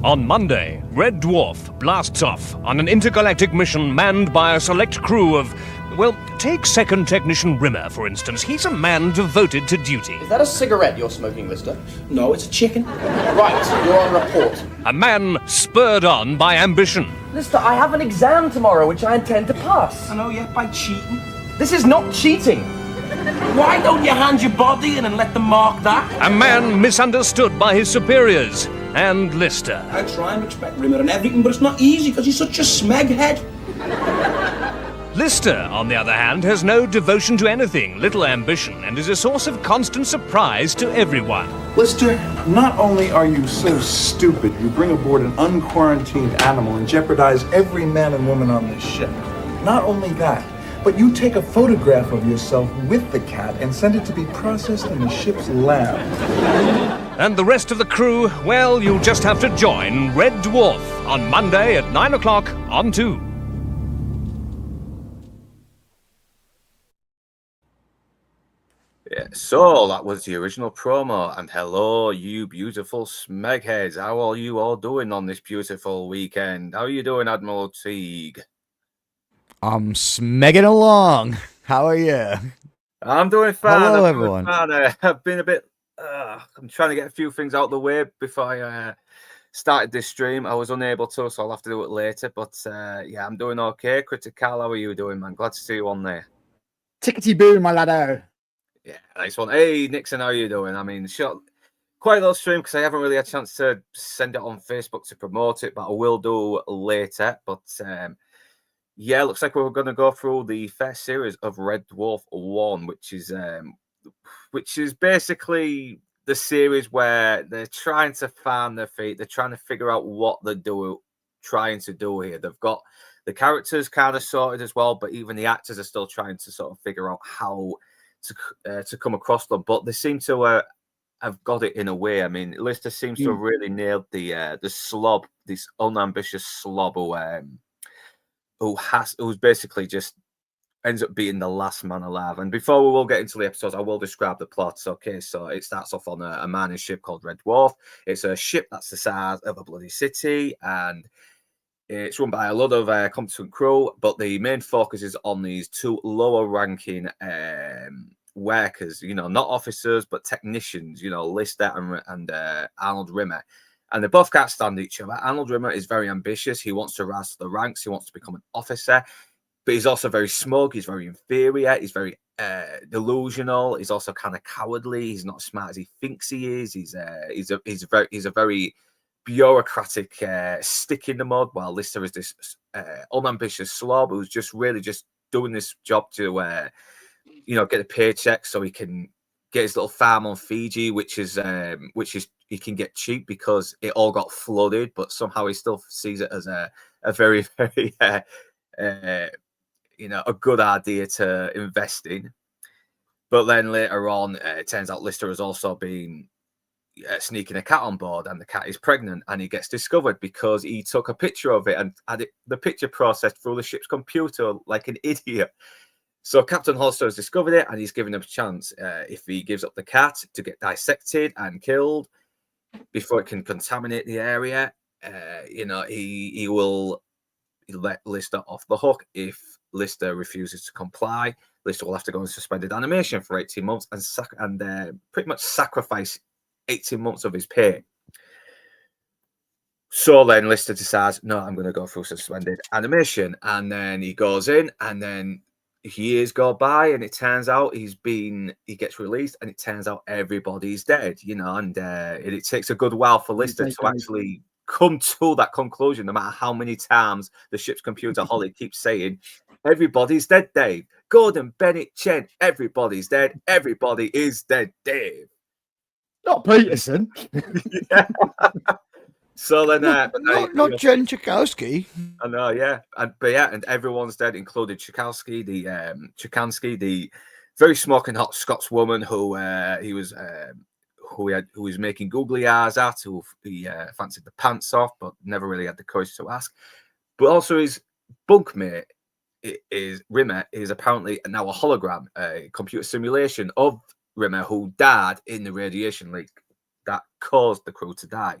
On Monday, Red Dwarf blasts off on an intergalactic mission manned by a select crew of, well, take Second Technician Rimmer, for instance. He's a man devoted to duty. Is that a cigarette you're smoking, Lister? No, it's a chicken. Right, you're on report. A man spurred on by ambition. Lister, I have an exam tomorrow which I intend to pass. I know, yeah, by cheating. This is not cheating. Why don't you hand your body in and let them mark that? A man misunderstood by his superiors. And Lister. I try and respect Rimmer and everything, but it's not easy because he's such a smeghead. Lister, on the other hand, has no devotion to anything, little ambition, and is a source of constant surprise to everyone. Lister, not only are you so stupid, you bring aboard an unquarantined animal and jeopardize every man and woman on this ship. Not only that, but you take a photograph of yourself with the cat and send it to be processed in the ship's lab. And the rest of the crew, well, you'll just have to join Red Dwarf on Monday at 9 o'clock on 2. Yeah, so that was the original promo, and hello, you beautiful smegheads. How are you all doing on this beautiful weekend? How are you doing, Admiral Teague? I'm smegging along. How are you? I'm doing fine. Hello, everyone. I've been a bit... I'm trying to get a few things out of the way before I started this stream. I was unable to, so I'll have to do it later. But yeah, I'm doing okay. Critical, how are you doing, man? Glad to see you on there. Tickety boo, my laddo. Yeah, nice one. Hey, Nixon, how are you doing? I mean, quite a little stream because I haven't really had a chance to send it on Facebook to promote it, but I will do later. But yeah, looks like we're going to go through the first series of Red Dwarf 1, which is basically the series where they're trying to find their feet. They're trying to figure out what they're trying to do here. They've got the characters kind of sorted as well, but even the actors are still trying to sort of figure out how to come across them. But they seem to have got it in a way. I mean, Lister seems to have really nailed the slob, this unambitious slob who's basically just ends up being the last man alive. And before we will get into the episodes, I will describe the plots. Okay, so it starts off on a mining ship called Red Dwarf. It's a ship that's the size of a bloody city, and it's run by a lot of competent crew, but the main focus is on these two lower-ranking workers, you know, not officers, but technicians, you know, Lister and Arnold Rimmer. And they both can't stand each other. Arnold Rimmer is very ambitious. He wants to rise to the ranks. He wants to become an officer. But he's also very smug. He's very inferior. He's very delusional. He's also kind of cowardly. He's not as smart as he thinks he is. He's a very bureaucratic stick in the mud. While Lister is this unambitious slob who's just really just doing this job to get a paycheck so he can get his little farm on Fiji, which is he can get cheap because it all got flooded. But somehow he still sees it as a very very a good idea to invest in. But then later on, it turns out Lister has also been sneaking a cat on board, and the cat is pregnant, and he gets discovered because he took a picture of it and had the picture processed through the ship's computer like an idiot. So Captain Hollister has discovered it, and he's given him a chance if he gives up the cat to get dissected and killed before it can contaminate the area. He will let Lister off the hook. If Lister refuses to comply, Lister will have to go on suspended animation for 18 months and pretty much sacrifice 18 months of his pay. So then Lister decides, no, I'm going to go through suspended animation. And then he goes in, and then years go by, and it turns out he gets released, and it turns out everybody's dead, and it takes a good while for Lister to actually come to that conclusion, no matter how many times the ship's computer Holly keeps saying, everybody's dead, Dave. Gordon, Bennett, Chen, everybody's dead. Everybody is dead, Dave. Not Peterson. Yeah. So then, not Jen Chakowski. I know, yeah, and everyone's dead, including Chakowski, the very smoking hot Scots woman who was making googly eyes at, who he fancied the pants off, but never really had the courage to ask. But also his bunkmate Rimmer is apparently now a hologram, a computer simulation of Rimmer, who died in the radiation leak that caused the crew to die.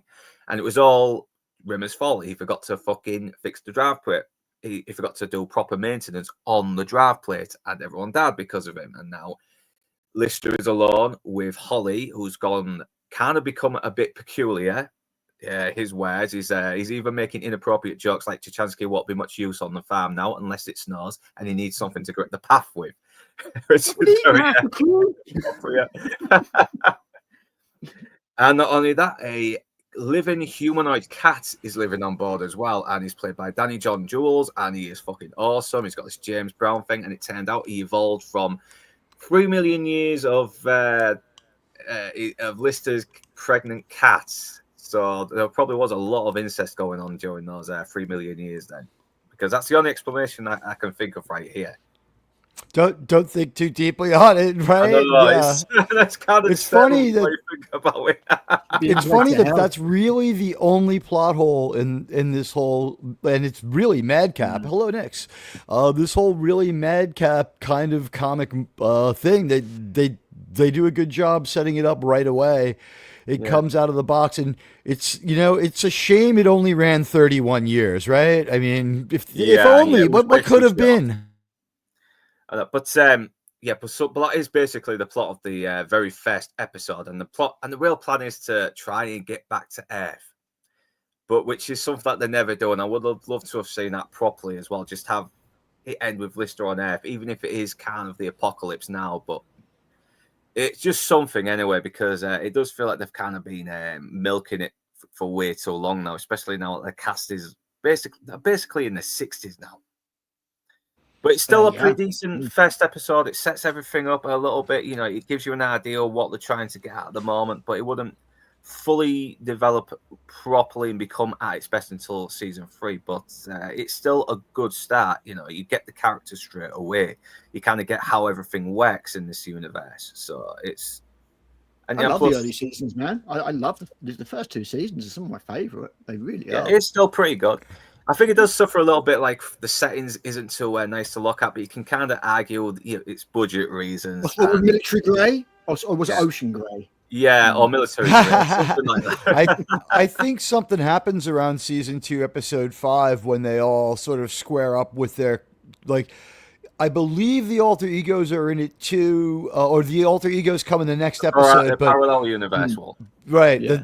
And it was all Rimmer's fault. He forgot to fucking fix the drive plate. He forgot to do proper maintenance on the drive plate, and everyone died because of him. And now Lister is alone with Holly, who's kind of become a bit peculiar. His ways. He's either making inappropriate jokes like Chichansky won't be much use on the farm now unless it snows, and he needs something to grit the path with. And not only that, a living humanoid cat is living on board as well, and he's played by Danny John Jules, and he is fucking awesome. He's got this James Brown thing, and it turned out he evolved from 3 million years of Lister's pregnant cats. So there probably was a lot of incest going on during those 3 million years then, because that's the only explanation I can think of right here. Don't think too deeply on it, right? That's kind of it's funny that think about it. It's funny that's really the only plot hole in this whole, and it's really madcap. Hello, Nix. This whole really madcap kind of comic thing that they do a good job setting it up right away. It comes out of the box, and it's a shame it only ran 31 years, right? I mean, if only, what could have been? But that is basically the plot of the very first episode, and the real plan is to try and get back to Earth, but which is something that they never do, and I would have loved to have seen that properly as well. Just have it end with Lister on Earth, even if it is kind of the apocalypse now, but it's just something anyway, because it does feel like they've kind of been milking it for way too long now, especially now that the cast is basically in the 60s now. But it's still a pretty decent first episode. It sets everything up a little bit. It gives you an idea of what they're trying to get at the moment, but it wouldn't fully develop properly and become at its best until season 3. But it's still a good start. You get the characters straight away. You kind of get how everything works in this universe. So it's. And I love the early seasons, man. I love the first 2 seasons. Are some of my favorite. They really are. It's still pretty good. I think it does suffer a little bit, like the settings isn't too nice to look at, but you can kind of argue it's budget reasons. Was military grey, or was it ocean grey? Yeah, or military grey, something like that. I think something happens around season 2, episode 5, when they all sort of square up with their, like, I believe the alter egos are in it too, or the alter egos come in the next episode. The parallel universe. Right. Yeah.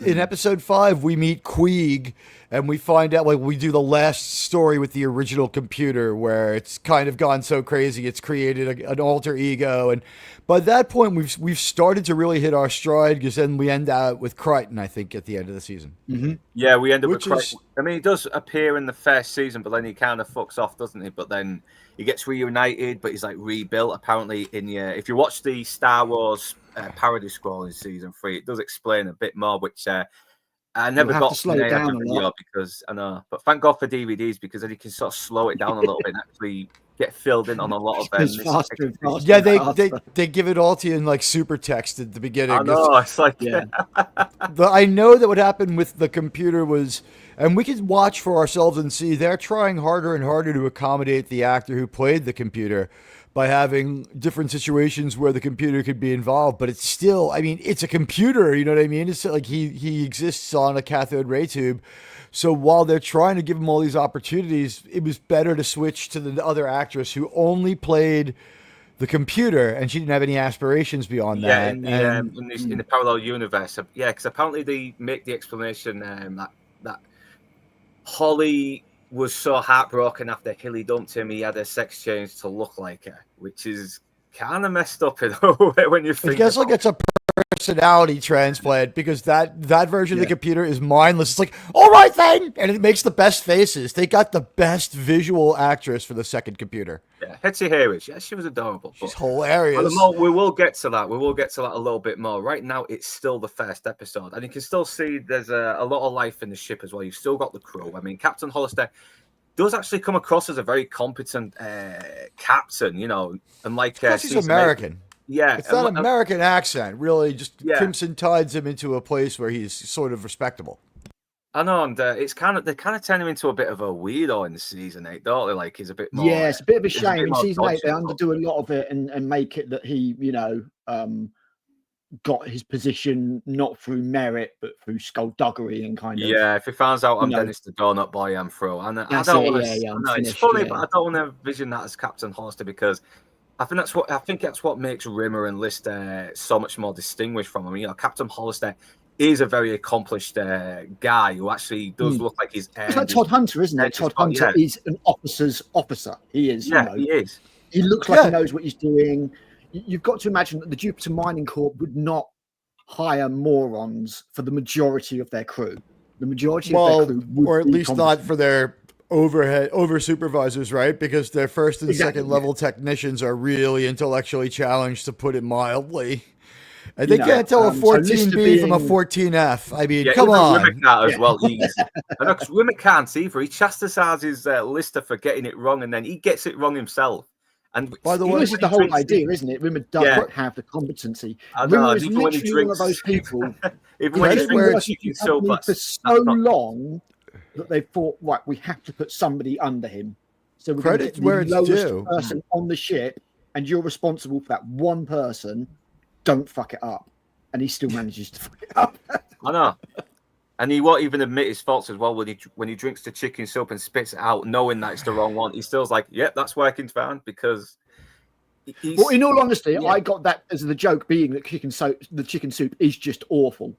In episode 5, we meet Queeg, and we find out, like, we do the last story with the original computer, where it's kind of gone so crazy, it's created an alter ego, and by that point, we've started to really hit our stride, because then we end out with Crichton, I think, at the end of the season. Mm-hmm. Yeah, we end up with Crichton. I mean, he does appear in the first season, but then he kind of fucks off, doesn't he? But then he gets reunited, but he's like rebuilt. Apparently, if you watch the Star Wars parody scroll in season 3, it does explain a bit more, which I never got to slow it down a lot, because I know. But thank God for DVDs, because then you can sort of slow it down a little bit and actually get filled in on a lot of faster. Yeah, they give it all to you in like super text at the beginning. I know, it's like I know that what happened with the computer was, and we could watch for ourselves and see they're trying harder and harder to accommodate the actor who played the computer by having different situations where the computer could be involved, but it's still, I mean, it's a computer, you know what I mean? It's like he exists on a cathode ray tube. So while they're trying to give him all these opportunities, it was better to switch to the other actress who only played the computer, and she didn't have any aspirations beyond that. Yeah, in the parallel universe. Yeah, because apparently they make the explanation that Holly was so heartbroken after Hilly dumped him, he had a sex change to look like her, which is kind of messed up in a way when you think. I guess like it's a personality transplant, because that version of the computer is mindless. It's like, all right then, and it makes the best faces. They got the best visual actress for the second computer. Yeah, Hetty Hayridge. Yeah, she was adorable. She's hilarious. We will get to that. We will get to that a little bit more. Right now, it's still the first episode, and you can still see there's a lot of life in the ship as well. You've still got the crew. I mean, Captain Hollister does actually come across as a very competent captain, and like he's American. Yeah, it's that American accent really just crimson tides him into a place where he's sort of respectable. I know, and they kind of turn him into a bit of a weirdo in season 8, don't they? Like he's a bit more. Yeah, it's a bit of a shame. In season 8, they underdo a lot of it and make it that he, got his position not through merit but through skullduggery and kind of. Yeah, if he finds out I'm you know, Dennis the Donut Boy, I'm through. And I That's don't it, want yeah, yeah, to. I'm No, it's finished, funny, yeah. but I don't want to envision that as Captain Hollister because I think that's what makes Rimmer and Lister so much more distinguished from him. You know, Captain Hollister is a very accomplished guy who actually does look like he's. It's like Todd Hunter, isn't it? Todd Hunter is an officer's officer. He is. Yeah, you know, he is. He looks like he knows what he's doing. You've got to imagine that the Jupiter Mining Corp would not hire morons for the majority of their crew. The majority of their crew would or at be least not competent. for their over supervisors, right? Because their first and second level technicians are really intellectually challenged, to put it mildly. And they can't tell a 14B from a 14F. I mean, come on. Rimmer can't as well. Because Rimmer can't either. He chastises Lister for getting it wrong, and then he gets it wrong himself. And by the way, this is the whole idea, isn't it? Rimmer doesn't have the competency. Rimmer is literally one of those people. Even when he drinks chicken soup, for so long that they thought, right, we have to put somebody under him. So we're going to get the lowest person on the ship, and you're responsible for that one person. Don't fuck it up. And he still manages to fuck it up. I know. And he won't even admit his faults as well when he drinks the chicken soup and spits it out, knowing that it's the wrong one. He still's like, yep, that's working fine, because well, in all honesty, I got that as the joke being that the chicken soup is just awful.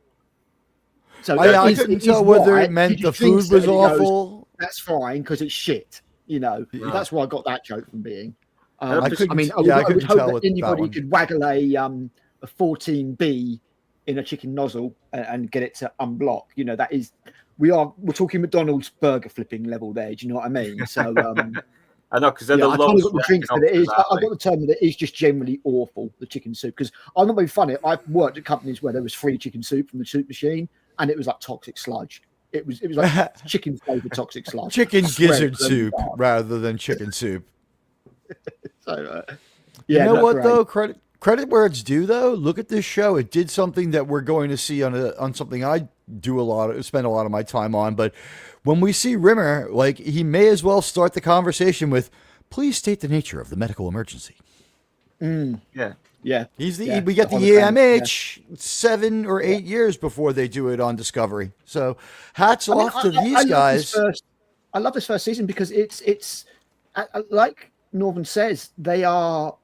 So I couldn't tell whether it meant the food was awful. Goes, that's fine because it's shit. You know, that's where I got that joke from being. I would hope that anybody could waggle a 14B in a chicken nozzle and get it to unblock. You know, that is, we're talking McDonald's burger flipping level there. Do you know what I mean? So I know, because I got the drinks that it is. I got the term that it is just generally awful, the chicken soup. Because I'm not being funny. I've worked at companies where there was free chicken soup from the soup machine, and it was like toxic sludge. It was like chicken flavored toxic sludge. Chicken gizzard soup rather than chicken soup. So, you know what though? Credit where it's due, though. Look at this show. It did something that we're going to see on something I spend a lot of my time on. But when we see Rimmer, like, he may as well start the conversation with, "Please state the nature of the medical emergency." Yeah. We get the EMH 7 or 8 years before they do it on Discovery. So hats off to these guys. I love this first season because it's like Northern says, they are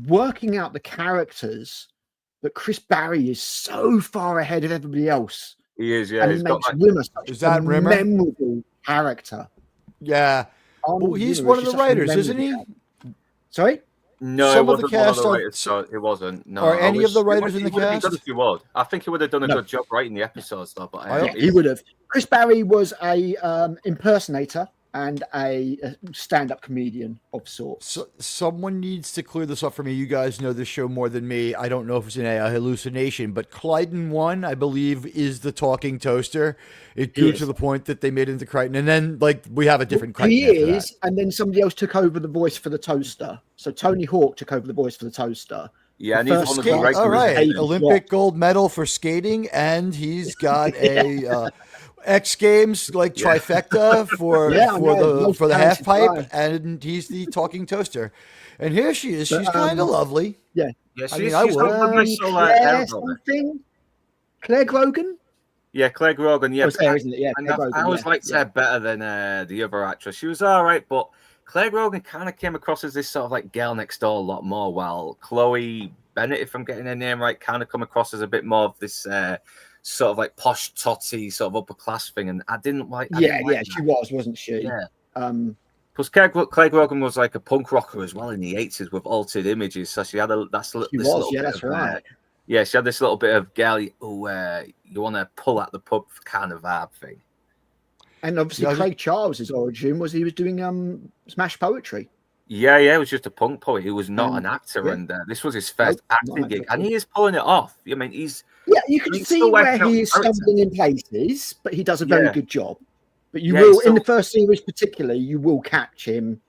working out the characters, but Chris Barry is so far ahead of everybody else. He is, yeah. And he makes Rimmer such a memorable character. Yeah. Well, he's one of the writers, isn't he? Sorry? No, some it of the cast one of the writers, so it wasn't. No, are any of the writers in the cast? If he would. I think he would have done a good job writing the episodes, though. But he would have. Chris Barry was a impersonator and a stand-up comedian of sorts. So, someone needs to clear this up for me. You guys know this show more than me. I don't know if it's a hallucination, but Clyden 1, I believe, is the talking toaster. It grew to the point that they made it into Crichton, and then we have a different Crichton. He is, and then somebody else took over the voice for the toaster. So Tony Hawk took over the voice for the toaster. Yeah, and he's one of the regulars. All right, Olympic gold medal for skating, and he's got a X Games trifecta for the half pipe, and he's the talking toaster. And here she is. She's kind of lovely. Yeah. She's Claire Grogan. Yeah, Claire Grogan. Yeah, isn't it? Yeah, I always liked her better than the other actress. She was all right, but Claire Grogan kind of came across as this sort of girl next door a lot more, while Chloe Bennett, if I'm getting her name right, kind of come across as a bit more of this sort of posh totty sort of upper class thing, and I didn't like. She was, wasn't she? Yeah. Plus, Claire Grogan was like a punk rocker as well in the 80s with Altered Images, so she had that's right. Yeah, she had this little bit of girl who you want to pull at the pub kind of vibe thing. And obviously, Craig Charles's origin was he was doing smash poetry. Yeah, it was just a punk poet. He was not an actor, and this was his first acting gig, and he is pulling it off. I mean, you can see where he is stumbling in places, but he does a very good job. But you will, in the first series particularly, you will catch him.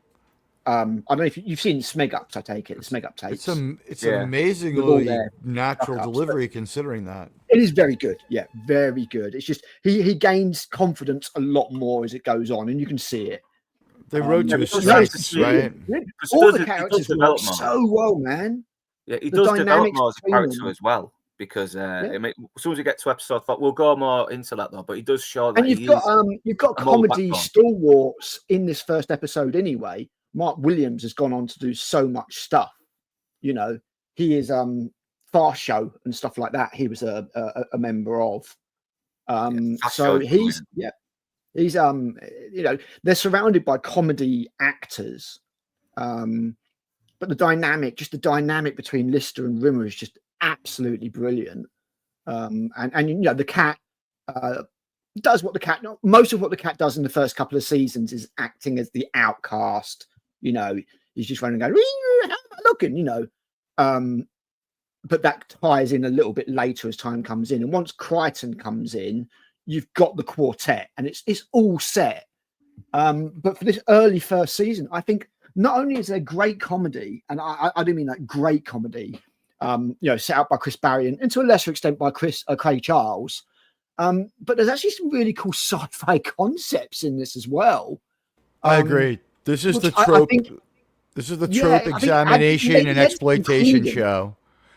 I don't know if you've seen Smeg Ups, I take it. Smeg Up tapes. It's amazingly natural delivery considering that. It is very good. Yeah, very good. It's just he gains confidence a lot more as it goes on, and you can see it. They wrote to his strengths, right? All the characters work so well, man. Yeah, he does develop more as a character as well. because as soon as we get to episode 4, we'll go more into that though. But he does show that and you've got comedy stalwarts in this first episode anyway. Mark Williams has gone on to do so much stuff. You know, he is Fast Show and stuff like that. He was a member of. So he's you know, they're surrounded by comedy actors. But the dynamic between Lister and Rimmer is just absolutely brilliant. And you know, the cat does what the cat, most of what the cat does in the first couple of seasons is acting as the outcast. You know, he's just running and going, how am I looking, you know. But that ties in a little bit later as time comes in. And once Crichton comes in, you've got the quartet and it's all set. But for this early first season, I think not only is there great comedy, and I do mean like great comedy, you know, set out by Chris Barry and to a lesser extent by Craig Charles, but there's actually some really cool sci-fi concepts in this as well. I agree. This is the trope. This is the trope examination and exploitation show.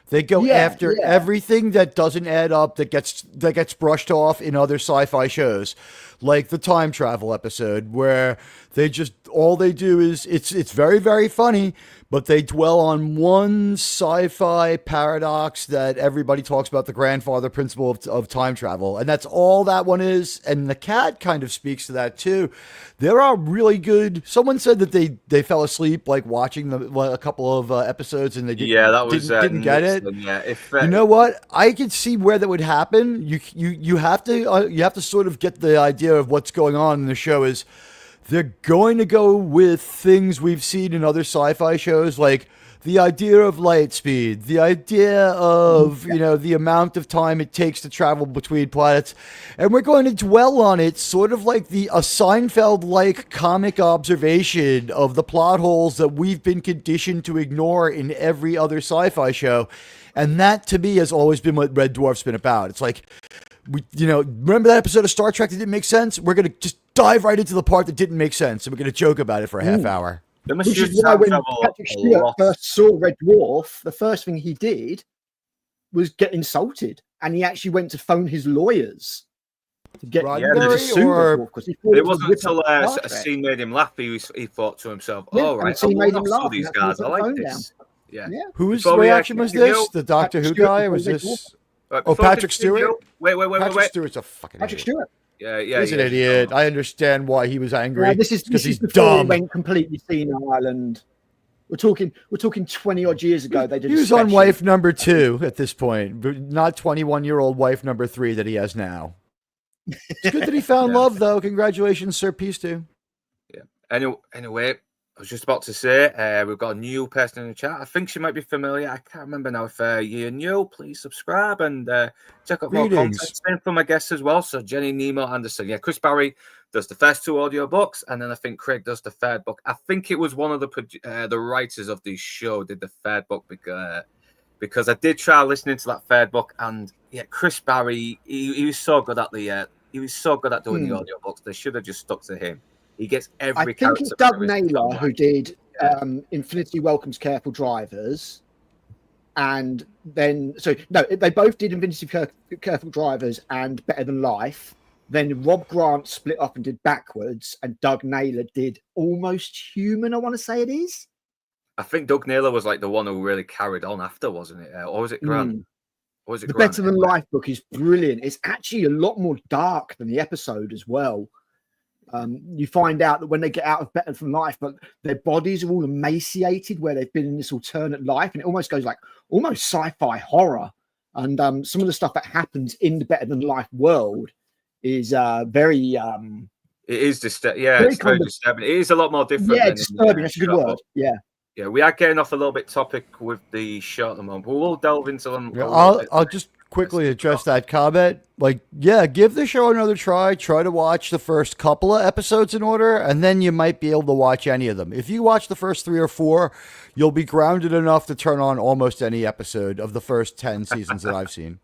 They go after everything that doesn't add up, that gets brushed off in other sci-fi shows, like the time travel episode, where they just all they do is it's very, very funny, but they dwell on one sci-fi paradox that everybody talks about, the grandfather principle of time travel, and that's all that one is. And the cat kind of speaks to that too. There are really good. Someone said that they fell asleep like watching a couple of episodes, and they didn't get it. Yeah, you know what? I could see where that would happen. You have to sort of get the idea of what's going on in the show. Is they're going to go with things we've seen in other sci-fi shows, like the idea of light speed, the idea of, you know, the amount of time it takes to travel between planets. And we're going to dwell on it sort of like a Seinfeld-like comic observation of the plot holes that we've been conditioned to ignore in every other sci-fi show. And that, to me, has always been what Red Dwarf's been about. It's like, remember that episode of Star Trek that didn't make sense? We're going to just dive right into the part that didn't make sense, and we're going to joke about it for a half hour. Which is why when Patrick Stewart first saw Red Dwarf, the first thing he did was get insulted, and he actually went to phone his lawyers to get to sue because it wasn't until a scene made him laugh. He thought to himself, "Oh right, I love these guys. I like this." Yeah. Whose reaction was this? The Doctor Who guy, or was this? Patrick Stewart. Wait. Patrick Stewart's a fucking Patrick idiot. Stewart. Yeah. He's an idiot. I understand why he was angry. This is because he's before dumb. He went completely senile, and we're talking 20 odd years ago. They did. He was on wife number 2 at this point, but not 21-year-old wife number 3 that he has now. It's good that he found love, though. Congratulations, Sir Peace too. Yeah. Anyway, I was just about to say, we've got a new person in the chat. I think she might be familiar. I can't remember now. If you're new, please subscribe and check out more content. Same for my guests as well. So Jenny, Nemo, Anderson. Yeah, Chris Barry does the first 2 audio books, and then I think Craig does the third book. I think it was one of the writers of the show did the third book because I did try listening to that third book, and yeah, Chris Barry, he was so good at doing the audio books. They should have just stuck to him. He gets every character. I think it's Doug Naylor who did Infinity Welcomes Careful Drivers. And then, they both did Infinity Careful Drivers and Better Than Life. Then Rob Grant split up and did Backwards. And Doug Naylor did Almost Human, I want to say it is. I think Doug Naylor was like the one who really carried on after, wasn't it? Or was it Grant? Or was it the Grant? Better Than Life book is brilliant. It's actually a lot more dark than the episode as well. You find out that when they get out of Better Than Life, but their bodies are all emaciated where they've been in this alternate life, and it almost goes like almost sci-fi horror. And some of the stuff that happens in the Better Than Life world is very. It is disturbing. Yeah, it's very disturbing. It is a lot more different. Yeah, disturbing. That's a good word. Yeah. Yeah, we are getting off a little bit topic with the show at the moment, but we'll delve into them. Yeah, I'll just quickly address that comment. Like, yeah, give the show another try. Try to watch the first couple of episodes in order, and then you might be able to watch any of them. If you watch the first 3 or 4, you'll be grounded enough to turn on almost any episode of the first 10 seasons that I've seen.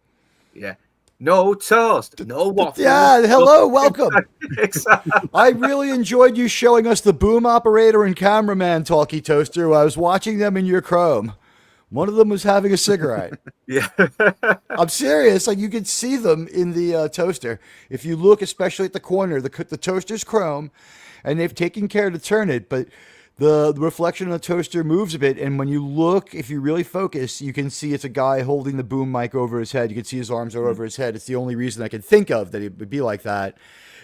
Yeah. No toast, no waffle. Yeah, hello, welcome. Exactly. I really enjoyed you showing us the boom operator and cameraman talkie toaster while I was watching them in your Chrome. One of them was having a cigarette. Yeah. I'm serious. Like, you could see them in the toaster. If you look, especially at the corner, the toaster's chrome, and they've taken care to turn it, but the reflection of the toaster moves a bit. And when you look, if you really focus, you can see it's a guy holding the boom mic over his head. You can see his arms are over his head. It's the only reason I can think of that it would be like that.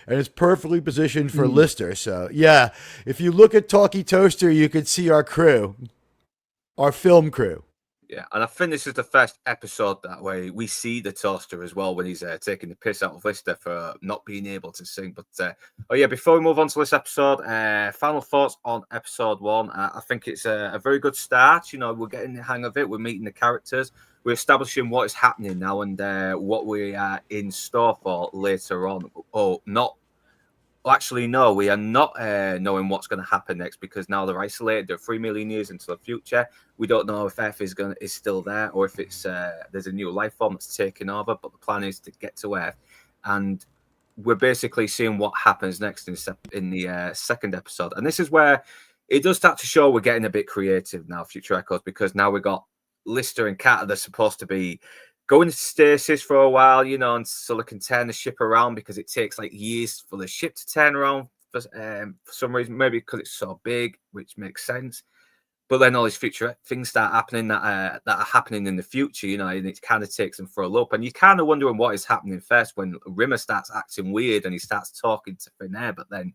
And it's perfectly positioned for Lister. So, yeah, if you look at Talkie Toaster, you could see our crew, our film crew. Yeah, and I think this is the first episode that way we see the toaster as well when he's taking the piss out of Lister for not being able to sing. But before we move on to this episode, final thoughts on episode 1. I think it's a very good start. You know, we're getting the hang of it. We're meeting the characters. We're establishing what is happening now and what we are in store for later on. Actually, no, we are not knowing what's going to happen next because now they're isolated. They're 3 million years into the future. We don't know if Earth is still there or if it's there's a new life form that's taking over. But the plan is to get to Earth, and we're basically seeing what happens next in the second episode. And this is where it does start to show we're getting a bit creative now, Future Echoes, because now we've got Lister and Kat. They're supposed to be going into stasis for a while, you know, and so they can turn the ship around because it takes like years for the ship to turn around for some reason, maybe because it's so big, which makes sense. But then all these future things start happening that are happening in the future, you know, and it kind of takes them for a loop. And you're kind of wondering what is happening first when Rimmer starts acting weird and he starts talking to Thin Air, but then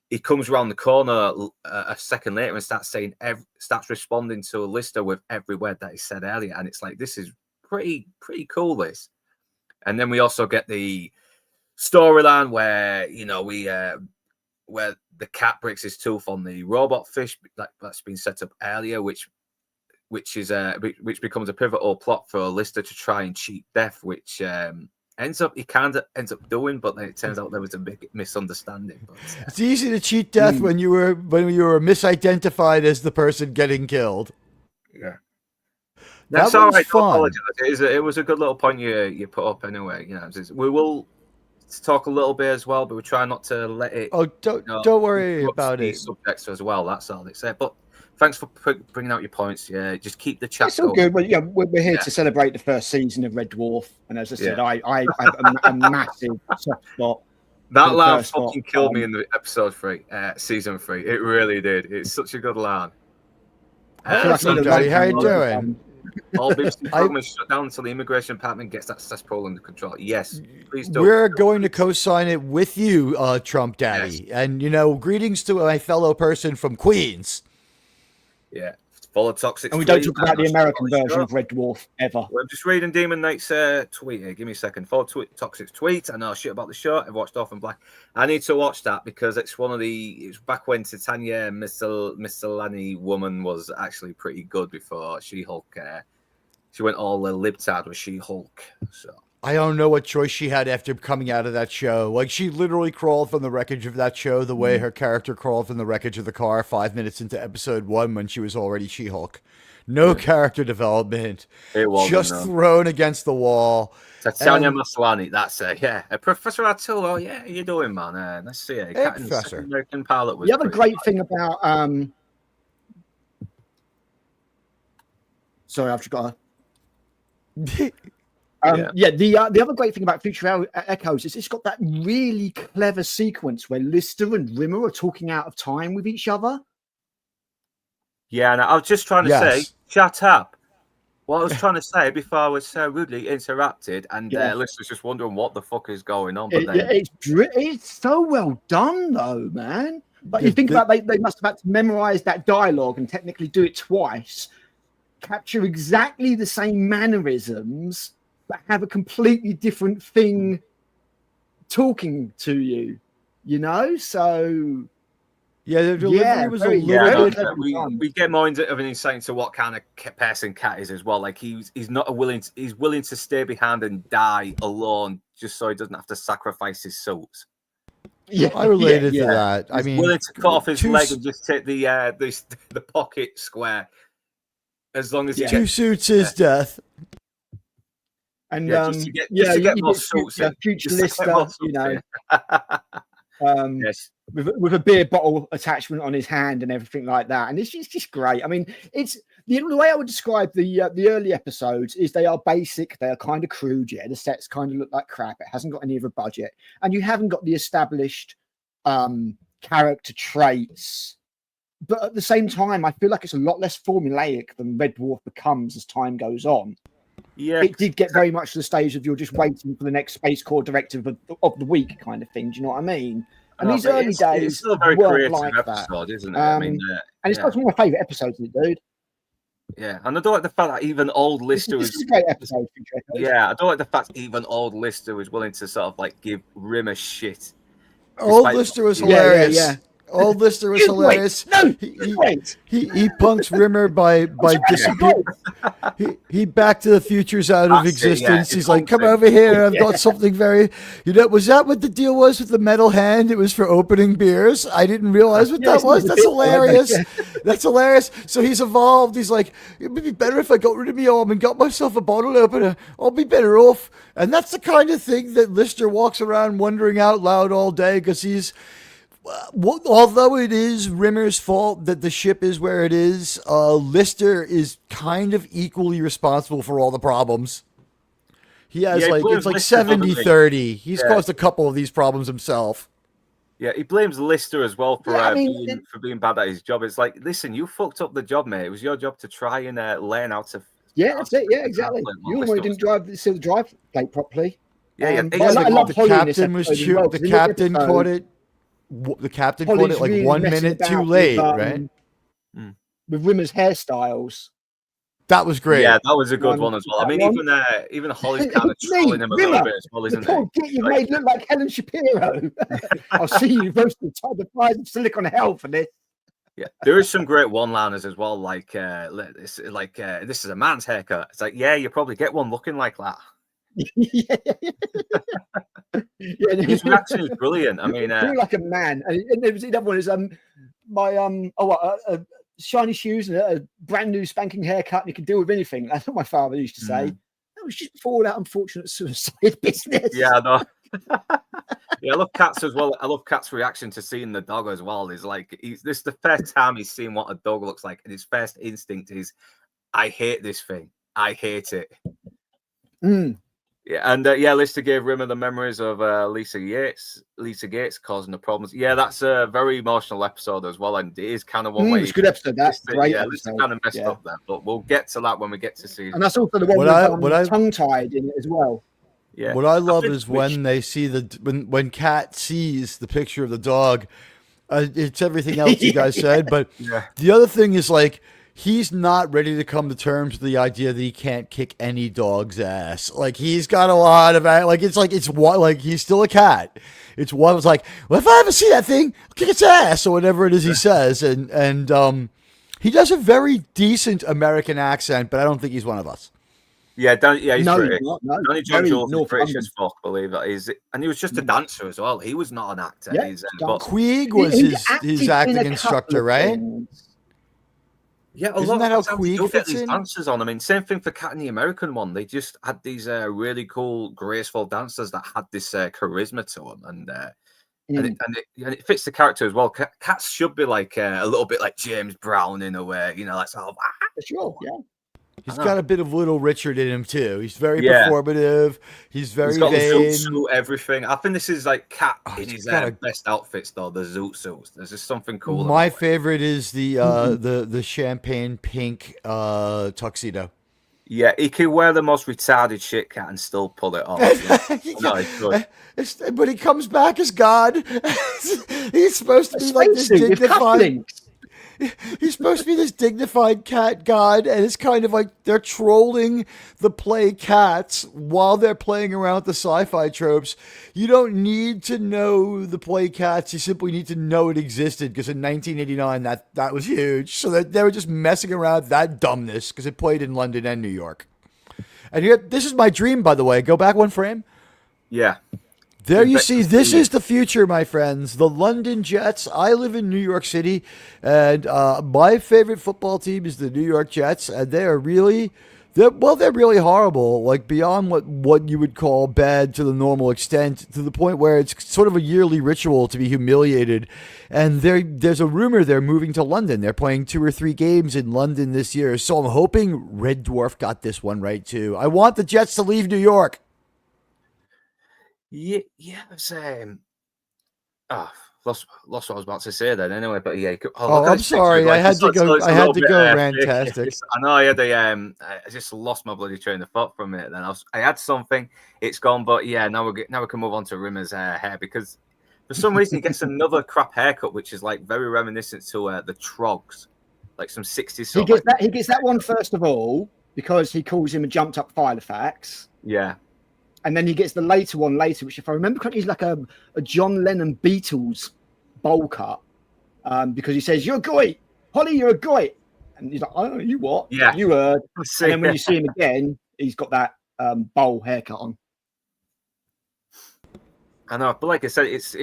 he comes around the corner a second later and starts responding to a Lister with every word that he said earlier. And it's like, this is pretty cool, this. And then we also get the storyline where, you know, where the cat breaks his tooth on the robot fish that's been set up earlier, which becomes a pivotal plot for Lister to try and cheat Death, which he ends up doing, but then it turns out there was a big misunderstanding. But, it's easy to cheat Death when you were misidentified as the person getting killed. Yeah. That's all right. Fun. It was a good little point you put up anyway. You know, we will talk a little bit as well, but we try not to let it. Oh, don't worry about it. Subjects as well. That's all they say. But thanks for bringing out your points. Yeah, just keep the chat. It's all good. Well, yeah, we're here to celebrate the first season of Red Dwarf, and as I said, I have a massive soft spot. That line fucking killed me in the episode 3, season 3. It really did. It's such a good line. Daddy, how you doing? All BBC programs shut down until the immigration department gets that cesspool under control. Yes, please do. We're going to co-sign it with you, Trump Daddy. Yes. And, you know, greetings to my fellow person from Queens. Yeah, full of toxic. And we don't talk about the American version of Red Dwarf ever. Well, I'm just reading Demon Knight's tweet here. Give me a second. Follow Toxic tweet. I know shit about the show. I've watched Orphan Black. I need to watch that because it's it's back when Titania Miscellany woman was actually pretty good before She-Hulk. She went all libtard with She-Hulk. So I don't know what choice she had after coming out of that show. Like, she literally crawled from the wreckage of that show the way her character crawled from the wreckage of the car 5 minutes into episode 1 when she was already She-Hulk. No character development. It was just thrown against the wall. Tatiana Maslany, that's it. Yeah, Professor Atul. Oh yeah, how you doing, man? Let's see. Hey, Professor. American pilot was. The other great thing about sorry, I've forgotten. The other great thing about Future Echoes is it's got that really clever sequence where Lister and Rimmer are talking out of time with each other. Yeah, and I was just trying to say, shut up. What I was trying to say before I was so rudely interrupted, and Lister's just wondering what the fuck is going on. But it's so well done, though, man. But you think about they must have had to memorize that dialogue and technically do it twice, capture exactly the same mannerisms, but have a completely different thing talking to you, you know? So the delivery was a little bit. We get more of an insight into what kind of person Cat is as well. Like he's willing to stay behind and die alone just so he doesn't have to sacrifice his suits. Yeah, I related to that. He's willing to cut off his leg and just take the pocket square. As long as two suits is death, and just to get more suits, future Lister, you know, with a beer bottle attachment on his hand and everything like that, and it's just great. I mean, The way I would describe the early episodes is they are basic, they are kind of crude. Yeah, the sets kind of look like crap. It hasn't got any of a budget, and you haven't got the established character traits. But at the same time, I feel like it's a lot less formulaic than Red Dwarf becomes as time goes on. Yeah, it did get very much to the stage of you're just waiting for the next Space Corps directive of the week kind of thing. Do you know what I mean? And these early days it's still a very weren't creative like episode, that. isn't it? I mean, and it's one of my favourite episodes, dude. Yeah, and I don't like the fact that even old Lister This is a great episode. Yeah, I don't like the fact even old Lister was willing to sort of like give Rimmer shit. Old Lister was hilarious. Yeah. Old Lister was hilarious. No, he punks Rimmer by disappearing. He Back to the Future's out of existence. He's like, come over here. I've got something very, was that what the deal was with the metal hand? It was for opening beers. I didn't realize what that was. That's hilarious. That's hilarious. So he's evolved. He's like, it would be better if I got rid of my arm and got myself a bottle opener. I'll be better off. And that's the kind of thing that Lister walks around wondering out loud all day because he's, although it is Rimmer's fault that the ship is where it is, Lister is kind of equally responsible for all the problems. He has it's like 70-30. He's caused a couple of these problems himself. Yeah, he blames Lister as well for being bad at his job. It's like, listen, you fucked up the job, mate. It was your job to try and learn how to. Yeah, that's it. Yeah, exactly. You almost didn't drive the drive plate properly. Yeah, I love the captain was the captain caught it. The captain caught it like really 1 minute too late, right? With Rimmer's hairstyles. That was great. Yeah, that was a good one as well. I mean, even Holly's kind of trolling him a little bit as well, isn't he? You made look like Helen Shapiro. I'll see you roasted the fries of silicon hell for this. Yeah, there is some great one-liners as well. Like, this is a man's haircut. It's like, yeah, you probably get one looking like that. His reaction is brilliant. I mean, feel like a man. And there was another one is shiny shoes and a brand new spanking haircut, and you can deal with anything. That's what my father used to say. That was just before that unfortunate suicide business. Yeah, I know. Yeah, I love Kat's as well. I love Kat's reaction to seeing the dog as well. Is like this is the first time he's seen what a dog looks like, and his first instinct is, "I hate this thing. I hate it." Yeah, and Lister gave Rimmer the memories of Lisa Gates causing the problems. Yeah, that's a very emotional episode as well, and it is kind of one way. It's a good episode. That's great. Yeah, Lister kind of messed up there, but we'll get to that when we get to see. And that's also the one with tongue-tied in it as well. Yeah. What I love is when they see when Kat sees the picture of the dog. It's everything else you guys said, but the other thing is like. He's not ready to come to terms with the idea that he can't kick any dog's ass. Like he's got a lot of he's still a cat. It's one was like, well, if I ever see that thing, I'll kick its ass or whatever it is he says. And he does a very decent American accent, but I don't think he's one of us. Yeah, he's British. No. Danny John Jules is British as fuck, believe that. And he was just a dancer as well. He was not an actor. Yeah, but Queeg was his acting instructor, right? Yeah, isn't that how Queeg fits these in? Dancers on. I mean, same thing for Cat in the American one. They just had these really cool, graceful dancers that had this charisma to them, and it fits the character as well. Cats should be like a little bit like James Brown in a way, like sort of. Sure, yeah. He's got a bit of Little Richard in him too. He's very performative. He's very vain. The zoot suit, everything. I think this is like Cat in his best outfits though. The zoot suits. There's just something cool. My favorite is the champagne pink tuxedo. Yeah, he can wear the most retarded shit, Cat, and still pull it off. Yeah. No, it's good. But he comes back as God. He's supposed to be like this dignified. He's supposed to be this dignified cat god, and it's kind of like they're trolling the play Cats while they're playing around with the sci-fi tropes. You don't need to know the play Cats. You simply need to know it existed, because in 1989, that was huge. So that they were just messing around with that dumbness, because it played in London and New York. And here, this is my dream, by the way. Go back one frame. Yeah. There you see, this is the future, my friends. The London Jets. I live in New York City, and my favorite football team is the New York Jets, and they are really They're really horrible, like beyond what you would call bad to the normal extent, to the point where it's sort of a yearly ritual to be humiliated. And there's a rumor they're moving to London. They're playing 2 or 3 games in London this year. So I'm hoping Red Dwarf got this one right too. I want the Jets to leave New York. Yeah, same. Lost what I was about to say then. Anyway, but yeah. I'm sorry. I had to go. I had to go rantastic. I know I had I just lost my bloody train of thought from it. Then I had something. It's gone. But yeah, now we can move on to Rimmer's hair, because for some reason he gets another crap haircut, which is like very reminiscent to the Trogs, like some 60s. He gets that one first of all because he calls him a jumped up Filofax. Yeah. And then he gets the later one later, which, if I remember correctly, is like a John Lennon Beatles bowl cut, because he says, "You're a goy, Holly, you're a goy," and he's like, "Oh, you what? Yeah, you heard." And then when you see him again, he's got that bowl haircut on. I know, but like I said, it's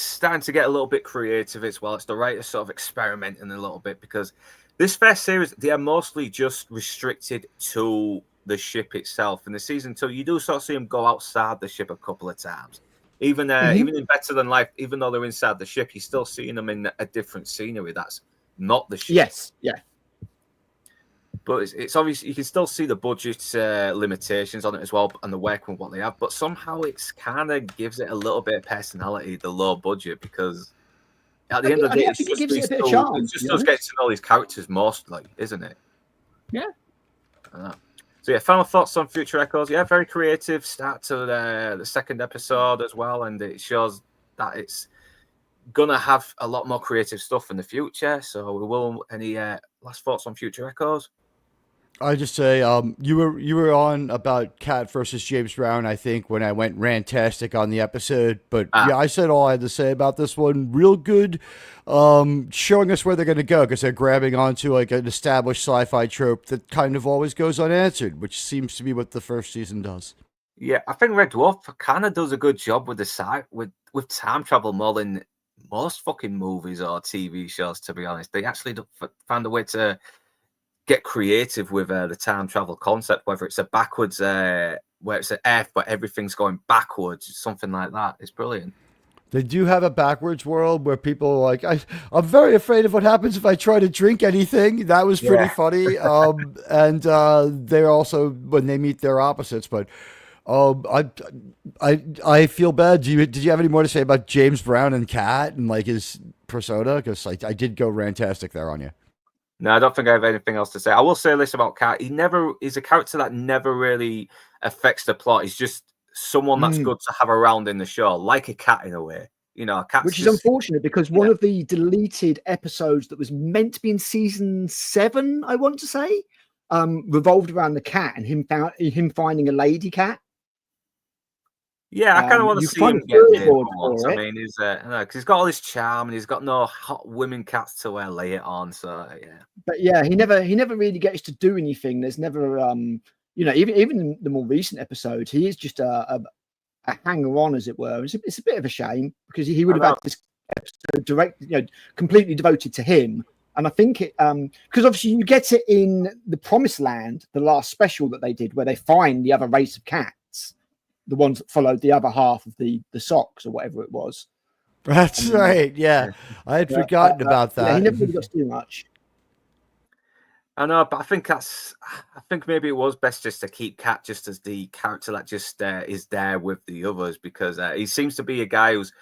starting to get a little bit creative as well. It's the writers sort of experimenting a little bit, because this first series, they are mostly just restricted to the ship itself. In the season 2, you do sort of see them go outside the ship a couple of times. Even in Better Than Life, even though they're inside the ship, you're still seeing them in a different scenery that's not the ship. Yes, yeah. But it's obvious you can still see the budget limitations on it as well, and the work with what they have. But somehow it's kind of gives it a little bit of personality, the low budget, because at the end of the day, it's just us getting to know these characters mostly, isn't it? Yeah. I know. So yeah, final thoughts on Future Echoes. Yeah, very creative start to the second episode as well, and it shows that it's gonna have a lot more creative stuff in the future. So we will. Any last thoughts on Future Echoes? I just say, you were on about Cat versus James Brown, I think, when I went rantastic on the episode. But yeah, I said all I had to say about this one. Real good, showing us where they're going to go, because they're grabbing onto like an established sci-fi trope that kind of always goes unanswered, which seems to be what the first season does. Yeah, I think Red Dwarf kind of does a good job with the site with time travel more than most fucking movies or TV shows. To be honest, they actually find a way to get creative with the time travel concept, whether it's a backwards, where it's an F, but everything's going backwards, something like that. It's brilliant. They do have a backwards world where people are like, I'm very afraid of what happens if I try to drink anything. That was pretty funny. And they're also, when they meet their opposites, but I feel bad. Did you have any more to say about James Brown and Cat and like his persona? Because I did go rantastic there on you. No, I don't think I have anything else to say. I will say this about Cat. He's a character that never really affects the plot. He's just someone that's good to have around in the show, like a cat in a way. You know, a cat. Which is unfortunate, because one of the deleted episodes that was meant to be in season 7, I want to say, revolved around the cat and him finding a lady cat. Yeah, I kind of want to see him get there once. I mean, because he's got all this charm and he's got no hot women cats to lay it on. So yeah, but yeah, he never really gets to do anything. There's never, even in the more recent episodes, he is just a hanger on, as it were. It's a bit of a shame, because he would have had this episode completely devoted to him. And I think it, because obviously you get it in the Promised Land, the last special that they did, where they find the other race of cats. The ones that followed the other half of the socks or whatever it was. That's right. Yeah. I had forgotten about that. Yeah, he never really got to do much. I know, but I think maybe it was best just to keep Cat just as the character that just is there with the others, because he seems to be a guy who's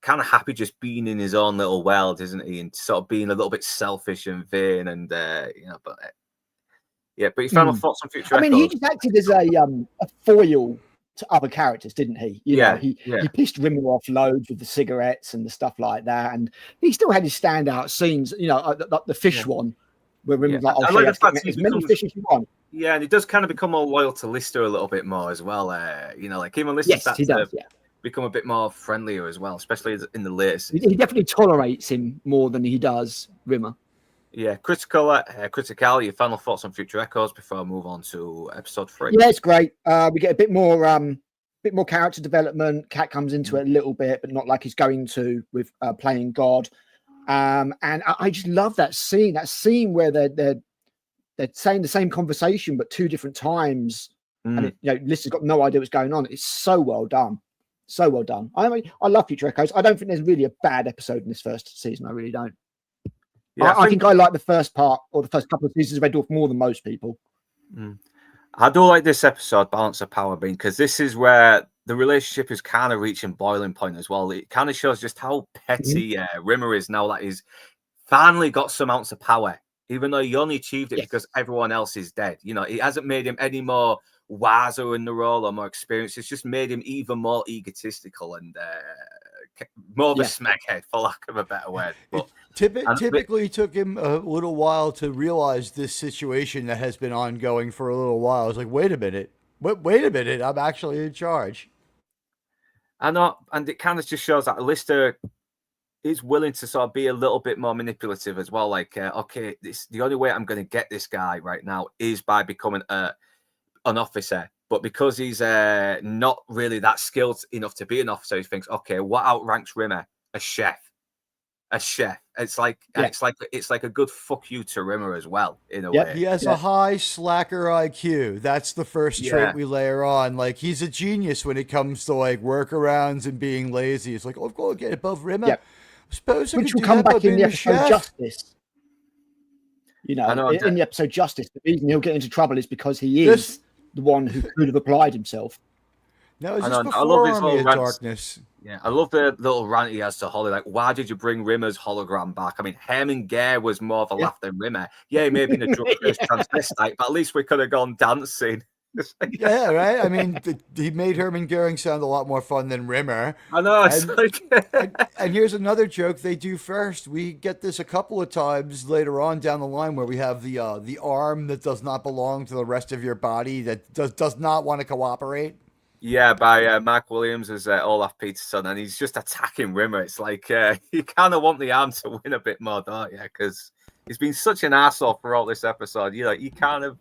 kind of happy just being in his own little world, isn't he? And sort of being a little bit selfish and vain, and but your final thoughts on Future Echoes? I mean, he just acted as a foil to other characters, didn't he? He pissed Rimmer off loads with the cigarettes and the stuff like that, and he still had his standout scenes. Like the fish one, where Rimmer's like, "I'll as many fish as you want." Yeah, and he does kind of become more loyal to Lister a little bit more as well. Like him and Lister, yes, he does. Become a bit more friendlier as well, especially in the latest. He definitely tolerates him more than he does Rimmer. Yeah, Critical, your final thoughts on Future Echoes before I move on to episode 3. Yeah, it's great. We get a bit more character development. Cat comes into it a little bit, but not like he's going to with playing God. And I just love that scene. That scene where they're they're saying the same conversation but two different times, and Lister's got no idea what's going on. It's so well done. So well done. I mean, I love Future Echoes. I don't think there's really a bad episode in this first season. I really don't. Yeah, I think I like the first part or the first couple of seasons of Red Dwarf more than most people. I do like this episode, Balance of Power, Bean, because this is where the relationship is kind of reaching boiling point as well. It kind of shows just how petty Rimmer is now that he's finally got some ounce of power, even though he only achieved it because everyone else is dead. You know, it hasn't made him any more wiser in the role or more experienced. It's just made him even more egotistical and more of a smackhead, for lack of a better word. But typically took him a little while to realize this situation that has been ongoing for a little while. It's like, wait a minute, I'm actually in charge. I know, and it kind of just shows that Lister is willing to sort of be a little bit more manipulative as well. Like, okay, the only way I'm going to get this guy right now is by becoming an officer. But because he's not really that skilled enough to be an officer, he thinks, okay, what outranks Rimmer? A chef. It's like it's like a good fuck you to Rimmer as well, in a way. He has a high slacker IQ. That's the first trait we layer on. Like, he's a genius when it comes to like workarounds and being lazy. It's like, oh, go get above Rimmer. Yep. Which will come back in the episode Justice. You know, in the episode Justice, the reason he'll get into trouble is because he is the one who could have applied himself. No, it's just before Army of Darkness. Yeah, I love the little rant he has to Holly. Like, why did you bring Rimmer's hologram back? I mean, Herman Gare was more of a laugh than Rimmer. Yeah, maybe in a drug transvestite, but at least we could have gone dancing. Yeah, right. I mean, he made Herman Goering sound a lot more fun than Rimmer. I know. And here's another joke they do first. We get this a couple of times later on down the line where we have the arm that does not belong to the rest of your body that does not want to cooperate. Yeah, by Mark Williams as Olaf Peterson, and he's just attacking Rimmer. It's like you kind of want the arm to win a bit more, don't you? Because he's been such an arsehole throughout this episode. You know, you kind of.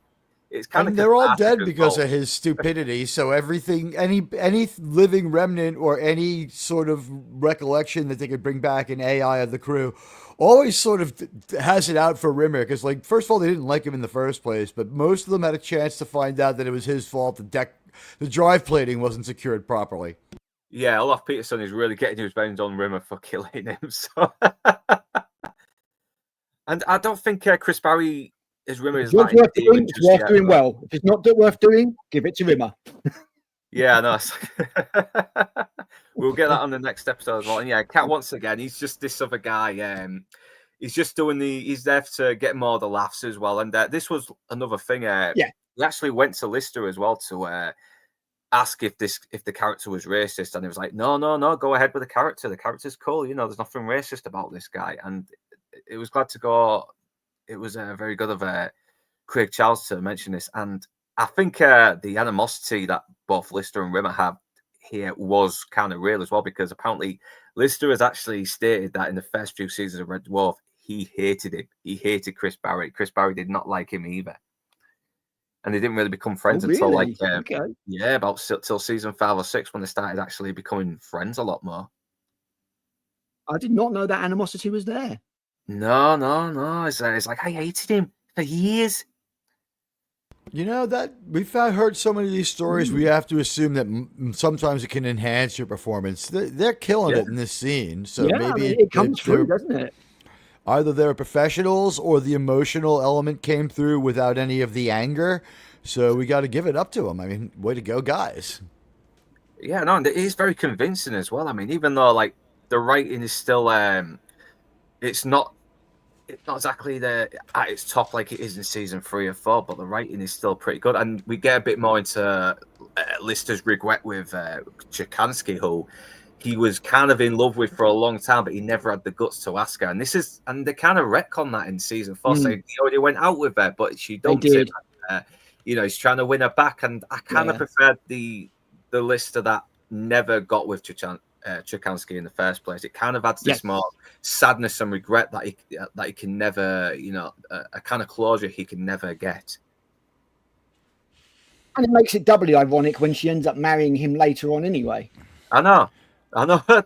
They're all dead because of his stupidity. So everything, any living remnant or any sort of recollection that they could bring back in AI of the crew, always sort of has it out for Rimmer. Because, like, first of all, they didn't like him in the first place, but most of them had a chance to find out that it was his fault. The drive plating wasn't secured properly. Yeah, Olaf Peterson is really getting his bones on Rimmer for killing him. So, and I don't think Chris Barry. Is Rimmer is worth doing, it's worth doing well. If it's not worth doing, give it to Rimmer. Yeah, no. We'll get that on the next episode as well. And yeah, Cat once again, he's just this other guy. He's just he's there to get more of the laughs as well. And this was another thing. He actually went to Lister as well to ask if the character was racist, and he was like, no, go ahead with the character. The character's cool. You know, there's nothing racist about this guy. And it was glad to go. It was very good of Craig Charles to mention this. And I think the animosity that both Lister and Rimmer have here was kind of real as well, because apparently Lister has actually stated that in the first few seasons of Red Dwarf, he hated him. He hated Chris Barry. Chris Barry did not like him either. And they didn't really become friends until about till season 5 or 6 when they started actually becoming friends a lot more. I did not know that animosity was there. No. It's like I hated him for years. You know, that we've heard so many of these stories, we have to assume that sometimes it can enhance your performance. They're killing it in this scene. So maybe it comes through, doesn't it? Either they're professionals or the emotional element came through without any of the anger. So we got to give it up to them. I mean, way to go, guys. Yeah, no, and it is very convincing as well. I mean, even though like the writing is still it's not exactly at its top like it is in season 3 or 4, but the writing is still pretty good. And we get a bit more into Lister's regret with Chikansky, who he was kind of in love with for a long time, but he never had the guts to ask her. And they kind of retcon that in season 4, saying he already went out with her, but she dumped him. You know, he's trying to win her back. And I kind of preferred the Lister that never got with Chikansky in the first place. It kind of adds this more sadness and regret that he can never, you know, a kind of closure he can never get. And it makes it doubly ironic when she ends up marrying him later on anyway. I know.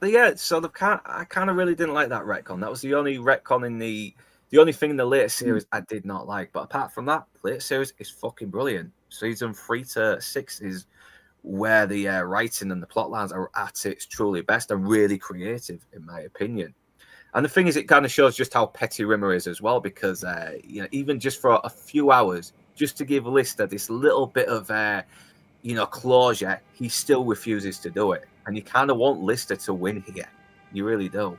Yeah, so I kind of really didn't like that retcon. That was the only retcon in the The only thing in the later series I did not like, but apart from that, later series is fucking brilliant. Season 3 to 6 is where the writing and the plot lines are at its truly best and really creative, in my opinion. And the thing is, it kind of shows just how petty Rimmer is as well, because even just for a few hours, just to give Lister this little bit of closure, he still refuses to do it, and you kind of want Lister to win here. You really do.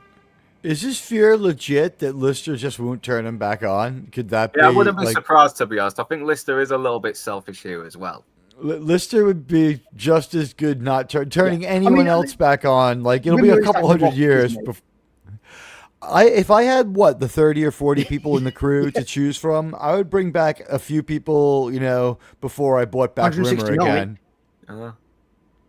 Is this fear legit that Lister just won't turn him back on? Could that be? Yeah, I wouldn't be surprised, to be honest. I think Lister is a little bit selfish here as well. Lister would be just as good not turning anyone else back on. Like, it'll be a couple hundred years before. If I had the 30 or 40 people in the crew to choose from, I would bring back a few people, before I bought back Rimmer again.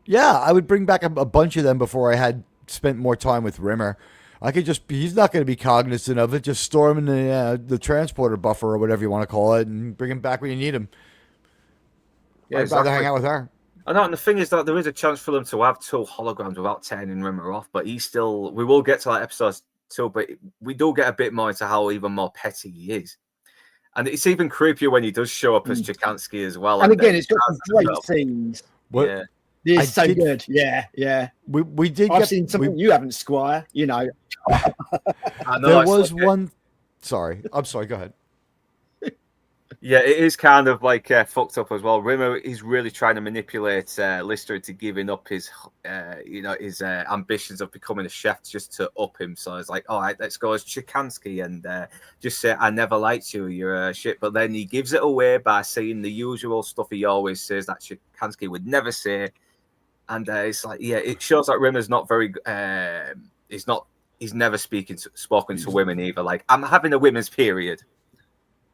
Yeah, I would bring back a bunch of them before I had spent more time with Rimmer. I could he's not going to be cognizant of it. Just store him in the transporter buffer or whatever you want to call it and bring him back when you need him. Yeah, I'd rather hang out with her. I know, and the thing is that there is a chance for them to have 2 holograms without turning Rimmer off, but we will get to that episode 2, but we do get a bit more into how even more petty he is. And it's even creepier when he does show up as Chikansky as well. And again, it's got some great scenes. Yeah. It's so good. Yeah. We did. I've seen something you haven't, Squire. I know, there was one. Sorry, I'm sorry. Go ahead. Yeah, it is kind of fucked up as well. Rimmer is really trying to manipulate Lister into giving up his ambitions of becoming a chef just to up him. So it's like, all right, let's go as Chikansky and just say, I never liked you, you're a shit. But then he gives it away by saying the usual stuff he always says that Chikansky would never say. And it's like, yeah, it shows that Rimmer's not very, he's never spoken to women either. Like, I'm having a women's period.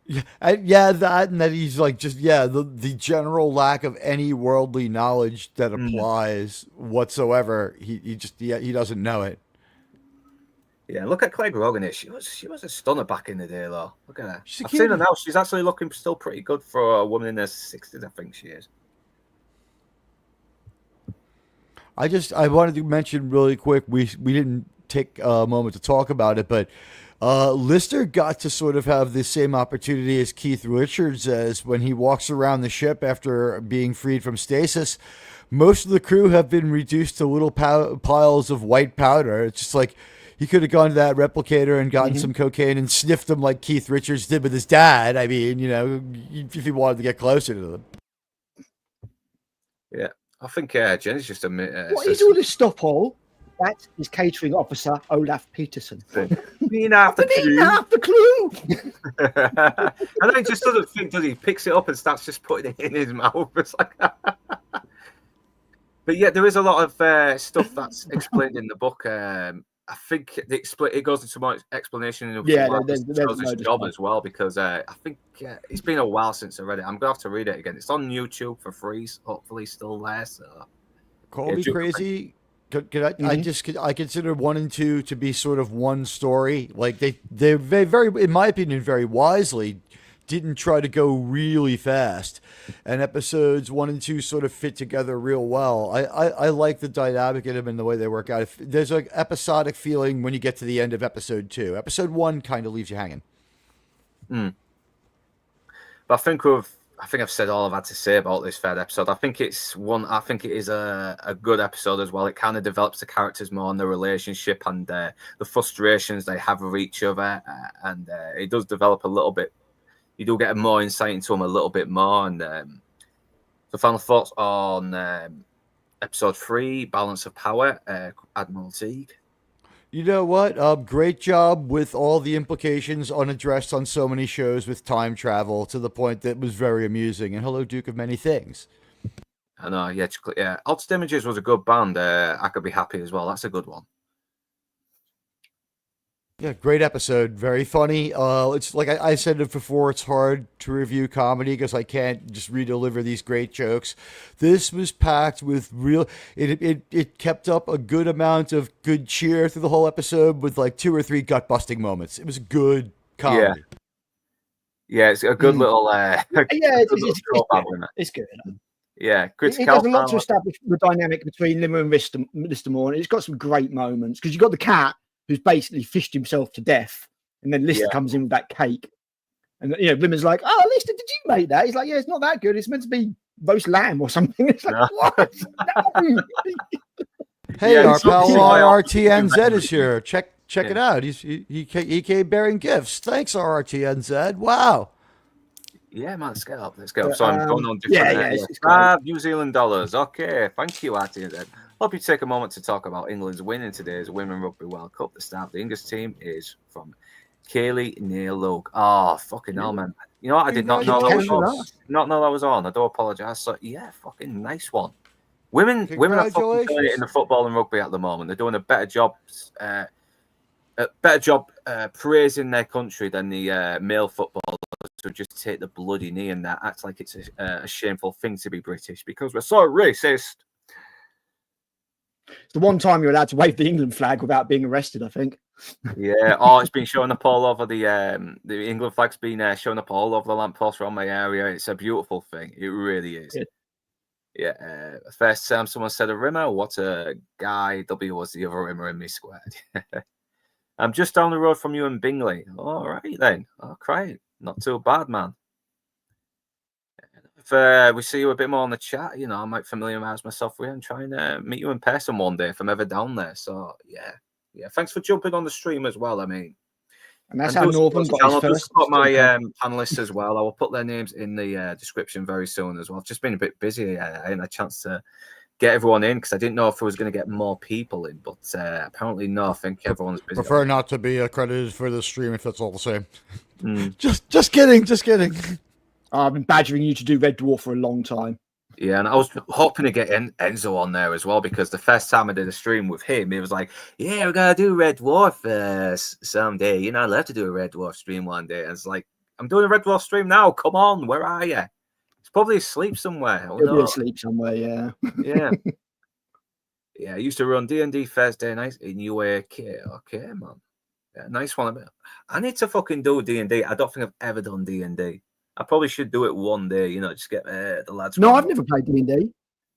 Yeah, that and that he's the general lack of any worldly knowledge that applies whatsoever. He doesn't know it. Yeah, look at Clegg Rogan here. She was a stunner back in the day, though. Look at her. I've seen her now. She's actually looking still pretty good for a woman in her 60s. I think she is. I wanted to mention really quick. We didn't take a moment to talk about it, but. Lister got to sort of have the same opportunity as Keith Richards as when he walks around the ship after being freed from stasis. Most of the crew have been reduced to little piles of white powder. It's just like he could have gone to that replicator and gotten some cocaine and sniffed them like Keith Richards did with his dad. I mean, if he wanted to get closer to them. Yeah, I think Jenny's just what is all this stuff, Paul? That is catering officer Olaf Peterson. Eating half the clue. And then he just doesn't think, does he? Picks it up and starts just putting it in his mouth. It's like, but yeah, there is a lot of stuff that's explained in the book. I think it goes into more explanation in there's job as well, because I think it's been a while since I read it. I'm gonna have to read it again. It's on YouTube for free, so hopefully still there. So call me crazy. I consider 1 and 2 to be sort of one story. Like they very, in my opinion, very wisely didn't try to go really fast, and episodes 1 and 2 sort of fit together real well. I like the dynamic in them and the way they work out. There's an episodic feeling when you get to the end of episode 2. Episode 1 kind of leaves you hanging. But I think I've said all I've had to say about this third episode. I think it is a good episode as well. It kind of develops the characters more and the relationship and the frustrations they have with each other. And it does develop a little bit. You do get more insight into them a little bit more. And the final thoughts on episode 3, Balance of Power, Admiral Teague. You know what? Great job with all the implications unaddressed on so many shows with time travel to the point that it was very amusing. And hello, Duke of Many Things. I know, yeah. Altered Images was a good band. I could be happy as well. That's a good one. Yeah, great episode. Very funny. It's like I said it before, it's hard to review comedy because I can't just redeliver these great jokes. This was packed with real... It kept up a good amount of good cheer through the whole episode with like 2 or 3 gut-busting moments. It was good comedy. Yeah, it's a good little... it's good. Yeah, it does a lot to establish the dynamic between Limmer and Lister Moore, and it's got some great moments because you've got the cat who's basically fished himself to death And then Lister comes in with that cake. And, Rimmer's like, oh, Lister, did you make that? He's like, yeah, it's not that good. It's meant to be roast lamb or something. It's like, what? No. Hey, our pal RRTNZ is here. Check it out. He came bearing gifts. Thanks, RRTNZ. Wow. Yeah, man, let's get up. So I'm going on different. $5 New Zealand dollars. Okay, thank you, RTNZ. Hope you take a moment to talk about England's win in today's Women Rugby World Cup. The start of the English team is from Kaylee Neil Luke. Oh, fucking hell, man. You know what? I did not know that was on. Not know that was on. I do apologise. So, yeah, fucking nice one. Women are fucking doing it in the football and rugby at the moment. They're doing a better job praising their country than the male footballers who just take the bloody knee and that acts like it's a shameful thing to be British because we're so racist. It's the one time you're allowed to wave the England flag without being arrested, I think. Yeah. Oh, it's been showing up all over the England flag's been showing up all over the lamppost around my area. It's a beautiful thing. It really is. Yeah. First time someone said a Rimmer, what a guy. W was the other Rimmer in me squad. I'm just down the road from you in Bingley. All right then. Oh, great. Not too bad, man. If we see you a bit more on the chat, I might familiarise myself with you and try and meet you in person one day if I'm ever down there. So, yeah. Thanks for jumping on the stream as well. I mean, and that's how Northern got his first. I've got my panelists as well. I will put their names in the description very soon as well. I've just been a bit busy. I hadn't a chance to get everyone in because I didn't know if I was going to get more people in, but apparently no. I think everyone's busy. Prefer not to be accredited for the stream if it's all the same. Just kidding. I've been badgering you to do Red Dwarf for a long time. Yeah, and I was hoping to get Enzo on there as well because the first time I did a stream with him, he was like, "Yeah, we're gonna do Red Dwarf someday. I'd love to do a Red Dwarf stream one day." And it's like, I'm doing a Red Dwarf stream now. Come on, where are you? He's probably asleep somewhere. He'll be asleep somewhere. Yeah. Yeah. I used to run D&D Thursday nights in UAK. Okay, man. Yeah, nice one. I need to fucking do D&D. I don't think I've ever done D&D. I probably should do it one day, just get the lads. No, I've never played D&D.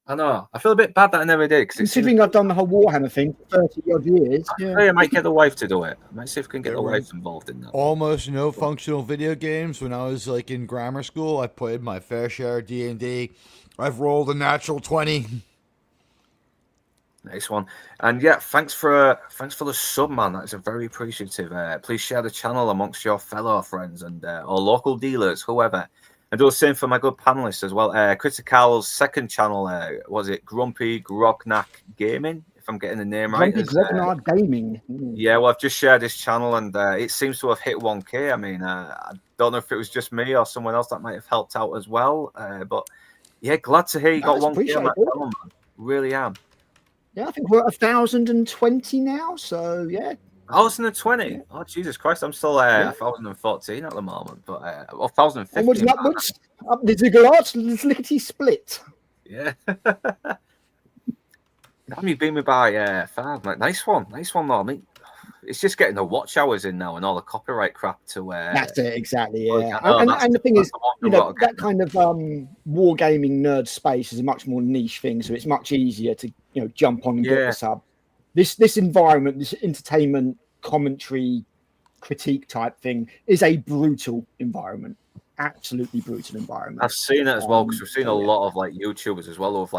I know. I feel a bit bad that I never did. Considering I've done the whole Warhammer thing for 30-odd years. I might get the wife to do it. I might see if we can get the wife involved in that. Almost no functional video games. When I was in grammar school, I played my fair share of D&D. I've rolled a natural 20. Nice one. And yeah, thanks for the sub, man. That is very appreciative. Please share the channel amongst your fellow friends and or local dealers, whoever. And do the same for my good panelists as well. Critical's second channel, was it Grumpy Grognak Gaming? If I'm getting the name right. Grumpy Grognak Gaming. Yeah, well, I've just shared this channel and it seems to have hit 1K. I mean, I don't know if it was just me or someone else that might have helped out as well. But yeah, glad to hear you got 1K on that channel, man. Really am. Yeah, I think we're at 1,020 now. So yeah. 1,020. Yeah. Oh Jesus Christ! I'm still 1,014 at the moment, but 1,015. Onwards and upwards. Up the Ziggurat, lickety split. Yeah. Damn, you beat me by 5. Like, nice one, though. I mean, it's just getting the watch hours in now and all the copyright crap to. That's it, exactly. Yeah, and the thing is, that kind of wargaming nerd space is a much more niche thing, so it's much easier to jump on and get the sub. This environment, this entertainment commentary critique type thing, is a brutal environment. Absolutely brutal environment. I've seen it as well because we've seen a lot of YouTubers as well with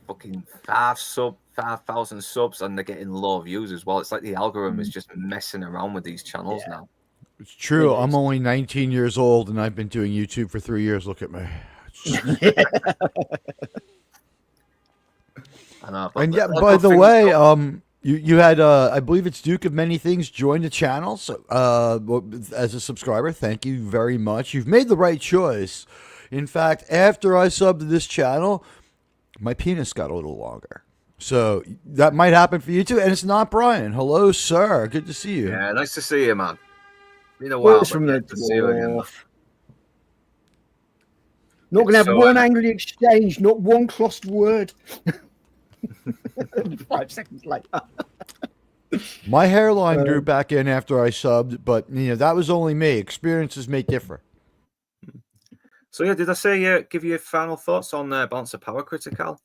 fucking 5,000 subs and they're getting low views as well. It's like the algorithm is just messing around with these channels now. It's true. I'm only 19 years old and I've been doing YouTube for 3 years. Look at me. I know, and yeah, by the way, you had I believe it's Duke of Many Things join the channel. So as a subscriber, thank you very much. You've made the right choice. In fact, after I subbed to this channel, my penis got a little longer. So that might happen for you too. And it's not Brian. Hello, sir. Good to see you. Yeah, nice to see you, man. Been a while. From the Dwarf. Not going to have one angry exchange, not one crossed word. 5 seconds later. My hairline grew back in after I subbed, but that was only me. Experiences may differ. So yeah, did I say give you final thoughts on Balance of Power Critical?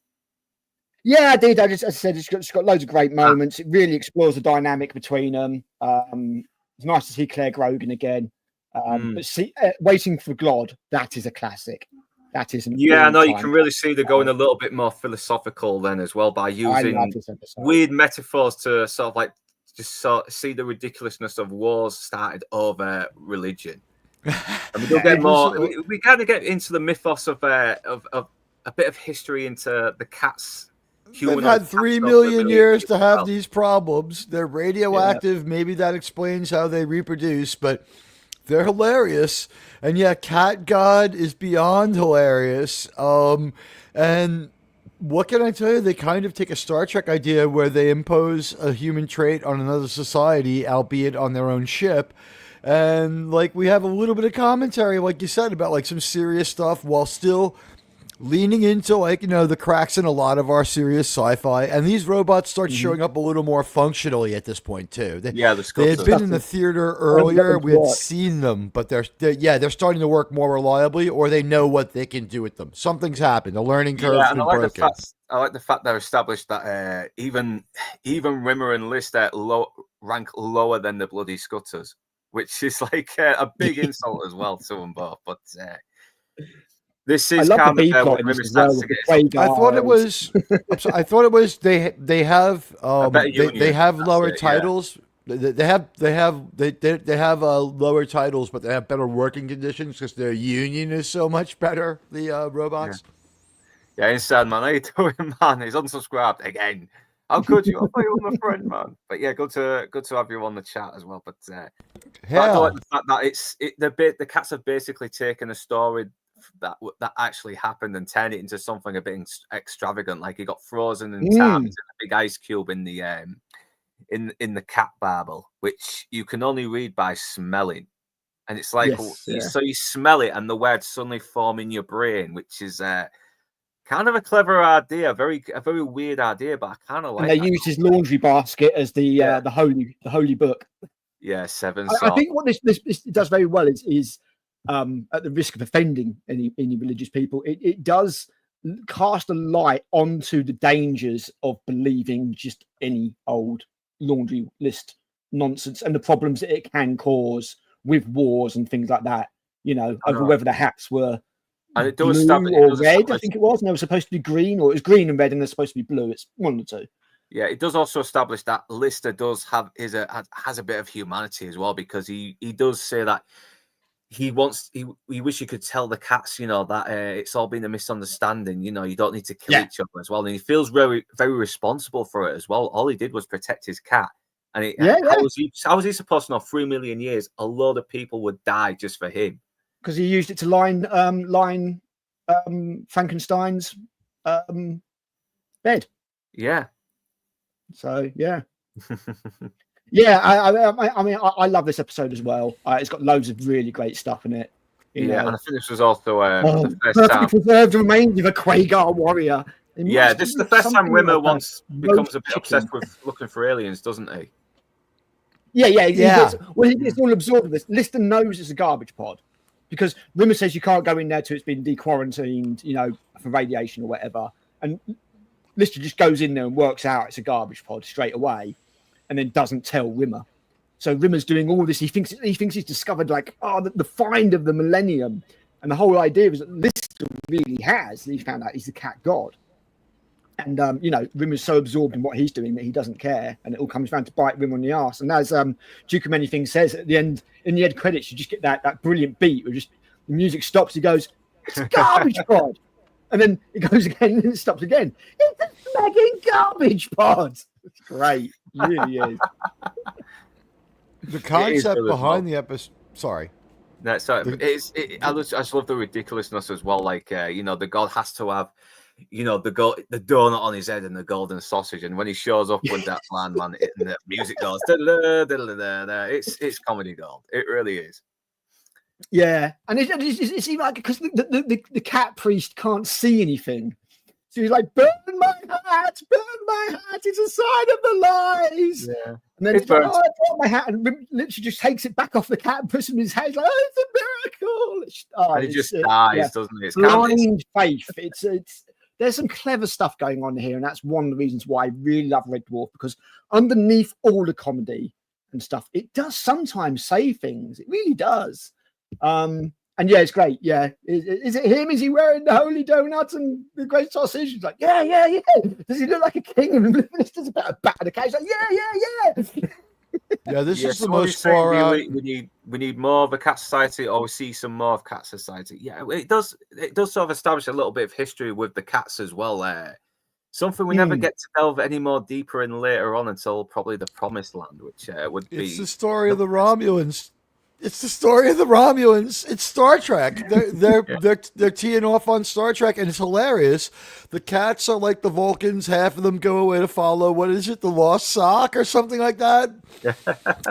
Yeah, I did. As I said, it's got loads of great moments. It really explores the dynamic between them. It's nice to see Claire Grogan again. But see, Waiting for God, that is a classic. That is an I know you all-time can really see they're going a little bit more philosophical then as well by using weird metaphors to sort of like just sort of see the ridiculousness of wars started over religion. And we do get more. We kind of get into the mythos of a bit of history into the cats. They've had 3 million years to have these problems. They're radioactive. Yeah. Maybe that explains how they reproduce, but they're hilarious. And yeah, Cat God is beyond hilarious. And what can I tell you? They kind of take a Star Trek idea where they impose a human trait on another society, albeit on their own ship. And like we have a little bit of commentary, like you said, about like some serious stuff while still leaning into like, you know, the cracks in a lot of our serious sci-fi. And these robots start showing up a little more functionally at this point too. They had been in the theater earlier. We had seen them, but they're starting to work more reliably, or they know what they can do with them. Something's happened. The learning curve's been broken. I like the fact they're established that even Rimmer and List rank lower than the bloody Scutters, which is like a big insult as well to them both. But this is kind of what Rimmer starts to get. I thought it was. I thought it was. They have they have lower titles. Yeah. They have lower titles, but they have better working conditions because their union is so much better. The robots. Yeah, Inside Man, how you doing, man? He's unsubscribed again. How could you? I thought you were my friend, man. But yeah, good to have you on the chat as well. But I like the fact that the cats have basically taken a story that actually happened and turned it into something a bit extravagant. Like he got frozen in time in a big ice cube in the cat Bible, which you can only read by smelling. And it's like so you smell it, and the words suddenly form in your brain, which is kind of a clever idea, a very weird idea, but I kind of like. And they used his laundry basket as the holy book. Yeah, 7. I think what this does very well is at the risk of offending any religious people, it does cast a light onto the dangers of believing just any old laundry list nonsense and the problems that it can cause with wars and things like that. You know, over whether the hats were. And it does blue or red, I think it was. And they were supposed to be green, or it was green and red, and they're supposed to be blue. It's one of the two. Yeah, it does also establish that Lister does have has a bit of humanity as well, because he does say that he wish he could tell the cats, you know, that it's all been a misunderstanding. You know, you don't need to kill each other as well, and he feels very, very responsible for it as well. All he did was protect his cat, and how was he supposed to know? 3 million years, a load of people would die just for him. Because he used it to line Frankenstein's bed. Yeah. So yeah, yeah. I mean, I love this episode as well. It's got loads of really great stuff in it. And I think this was also the first time preserved remains of a Quagar warrior. This is the first time Rimmer becomes a bit obsessed with looking for aliens, doesn't he? Yeah. It's all absorbed in this. Lister knows it's a garbage pod. Because Rimmer says you can't go in there till it's been dequarantined, you know, for radiation or whatever. And Lister just goes in there and works out it's a garbage pod straight away, and then doesn't tell Rimmer. So Rimmer's doing all this. He thinks he's discovered like the find of the millennium, and the whole idea is that Lister really has. He found out he's the cat god, and you know, Rimmer's so absorbed in what he's doing that he doesn't care, and it all comes around to bite Rimmer on the arse. And as Duke of Many Things says at the end, in the end credits, you just get that brilliant beat where just the music stops. He goes, "It's a garbage pod," and then it goes again and it stops again. It's a smacking garbage pod. It's great, it really is. The concept behind the episode. Sorry. No, sorry. I just love the ridiculousness as well. Like you know, the god has to have, you know, the donut on his head and the golden sausage, and when he shows up with that plan, man, and the music goes, it's comedy gold. It really is. Yeah, and it's even like because the cat priest can't see anything, so he's like, "Burn my hat! Burn my hat! It's a sign of the lies." Yeah, and then it's like, "Oh, I brought my hat," and literally just takes it back off the cat and puts it in his head. He's like, "Oh, it's a miracle!" And he just dies, doesn't he? It's blind faith. It's there's some clever stuff going on here, and that's one of the reasons why I really love Red Dwarf, because underneath all the comedy and stuff, it does sometimes say things. It really does. And yeah, it's great. Yeah, is it him? Is he wearing the holy donuts and the great sausage? He's like, yeah. Does he look like a king? And Lister's about to batter the cage. Like, yeah. Yeah, this is the so what most you're saying, far out. we need more of a cat society, or we see some more of cat society. Yeah, it does sort of establish a little bit of history with the cats as well. Something we never get to delve any more deeper in later on until probably the Promised Land, which would be. It's the story of the Romulans. It's the story of the Romulans. It's Star Trek. They're teeing off on Star Trek, and it's hilarious. The cats are like the Vulcans. Half of them go away to follow, what is it, the Lost Sock or something like that?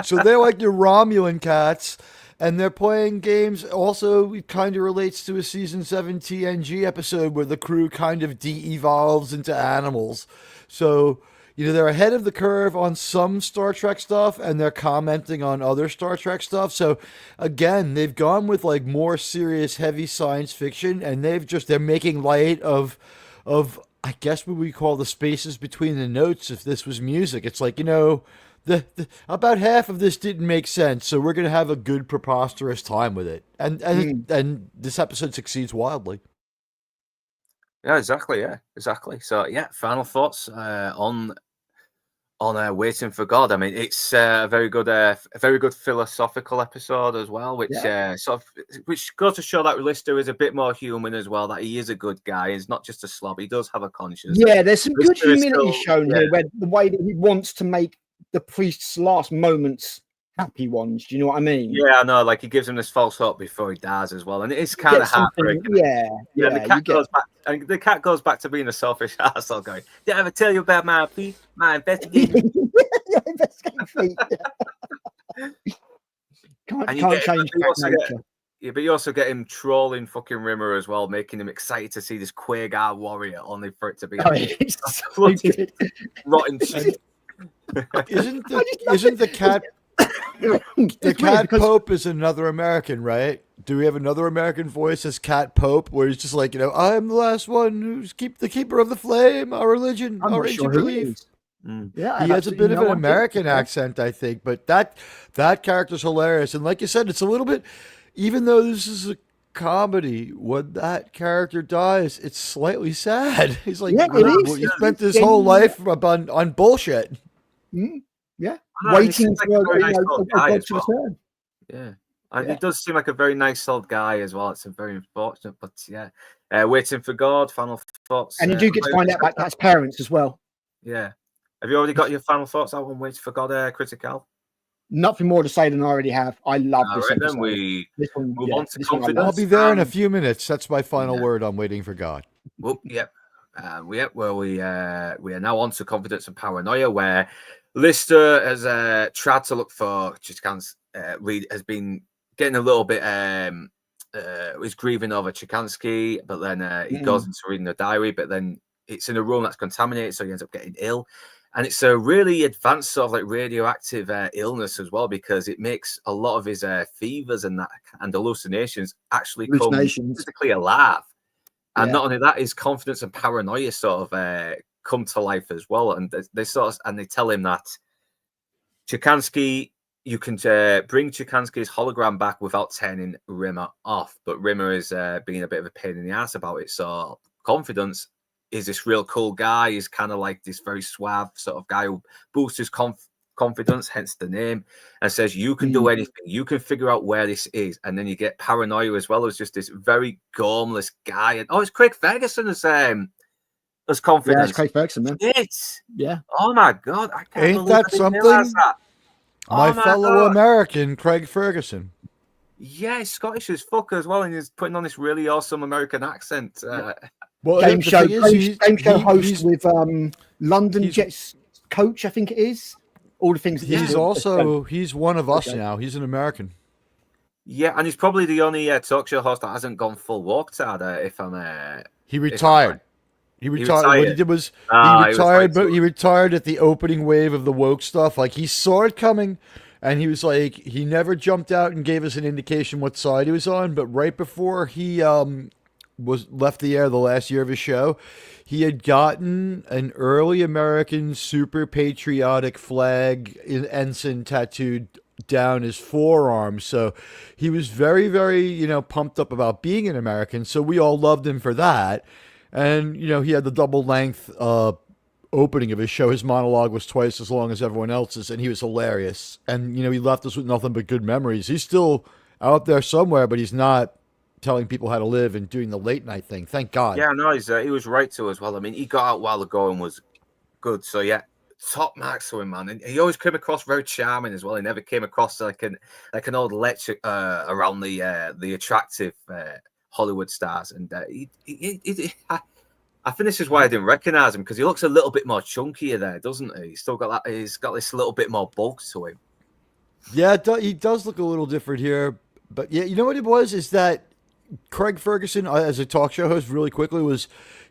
So they're like your Romulan cats, and they're playing games. Also, it kind of relates to a Season 7 TNG episode where the crew kind of de-evolves into animals. So... they're ahead of the curve on some Star Trek stuff, and they're commenting on other Star Trek stuff. So, again, they've gone with like more serious, heavy science fiction, and they're making light of I guess what we call the spaces between the notes. If this was music, it's like the about half of this didn't make sense, so we're gonna have a good preposterous time with it, and this episode succeeds wildly. Yeah, exactly. Yeah, exactly. So, yeah, final thoughts on Waiting for God. I mean, it's a very good philosophical episode as well, which which goes to show that Lister is a bit more human as well. That he is a good guy. He's not just a slob. He does have a conscience. Yeah, there's some good humility shown here, where the way that he wants to make the priest's last moments happy ones. Do you know what I mean? Yeah, I know. Like, he gives him this false hope before he dies as well, and it is kind of heartbreaking. Yeah. The cat goes back, and the cat goes back to being a selfish asshole. Going, did I ever tell you about my investigating? Investigating feet. Can't change. But you also get him trolling fucking Rimmer as well, making him excited to see this Quagar warrior, only for it to be rotten shit. Isn't the cat? The Cat Pope is another American, right? Do we have another American voice as Cat Pope, where he's just like, I'm the last one who's the keeper of the flame, our religion, our ancient belief. Yeah, he has a bit of an American accent, I think, but that character's hilarious. And like you said, it's a little bit, even though this is a comedy, when that character dies, it's slightly sad. He's like, you spent this whole life on bullshit. Yeah, waiting for God to return. Yeah, and he does seem like a very nice old guy as well. It's very unfortunate, but yeah. Waiting for God, final thoughts. And you do get to find out about Cat's parents as well. Yeah. Have you already got your final thoughts out on Waiting for God, Critical? Nothing more to say than I already have. I love this episode. Then we move on to confidence. I'll be there in a few minutes. That's my final word on Waiting for God. Well, yep. We are now on to confidence and paranoia, where Lister has tried to look for Chikansky. Has been getting a little bit. He's grieving over Chikansky, but then he goes into reading the diary. But then it's in a room that's contaminated, so he ends up getting ill. And it's a really advanced sort of like radioactive illness as well, because it makes a lot of his fevers and hallucinations actually come physically alive. And not only that, his confidence and paranoia sort of come to life as well. And they tell him that Chikansky, you can bring Chikansky's hologram back without turning Rimmer off. But Rimmer is being a bit of a pain in the ass about it. So confidence is this real cool guy. He's kind of like this very suave sort of guy who boosts his confidence, hence the name, and says, you can do anything. You can figure out where this is. And then you get paranoia as well as just this very gormless guy. And it's Craig Ferguson as confidence. Yeah, it's Craig Ferguson, man. Yeah. Oh my God. I can't Ain't that something? That. My fellow American, Craig Ferguson. Yeah, he's Scottish as fuck as well. And he's putting on this really awesome American accent. Well, game show host with London Jets coach, I think it is. All the things. He's one of us now. He's an American. Yeah, and he's probably the only talk show host that hasn't gone full walk to. He retired. He retired. What he did was he retired, but he retired at the opening wave of the woke stuff. Like, he saw it coming, and he was like, he never jumped out and gave us an indication what side he was on. But right before he was left the air the last year of his show, he had gotten an early American super patriotic flag ensign tattooed down his forearm. So he was very, very, pumped up about being an American. So we all loved him for that. And, he had the double length opening of his show. His monologue was twice as long as everyone else's, and he was hilarious. And, he left us with nothing but good memories. He's still out there somewhere, but he's not telling people how to live and doing the late night thing. Thank God. Yeah, no, he was right to as well. I mean, he got out while the going was good. So yeah, top marks to him, man. And he always came across very charming as well. He never came across like an old lecture around the attractive Hollywood stars. And I think this is why I didn't recognize him, because he looks a little bit more chunkier there, doesn't he? He's still got that. He's got this little bit more bulk to him. Yeah, he does look a little different here. But yeah, you know what it was is that Craig Ferguson, as a talk show host, really quickly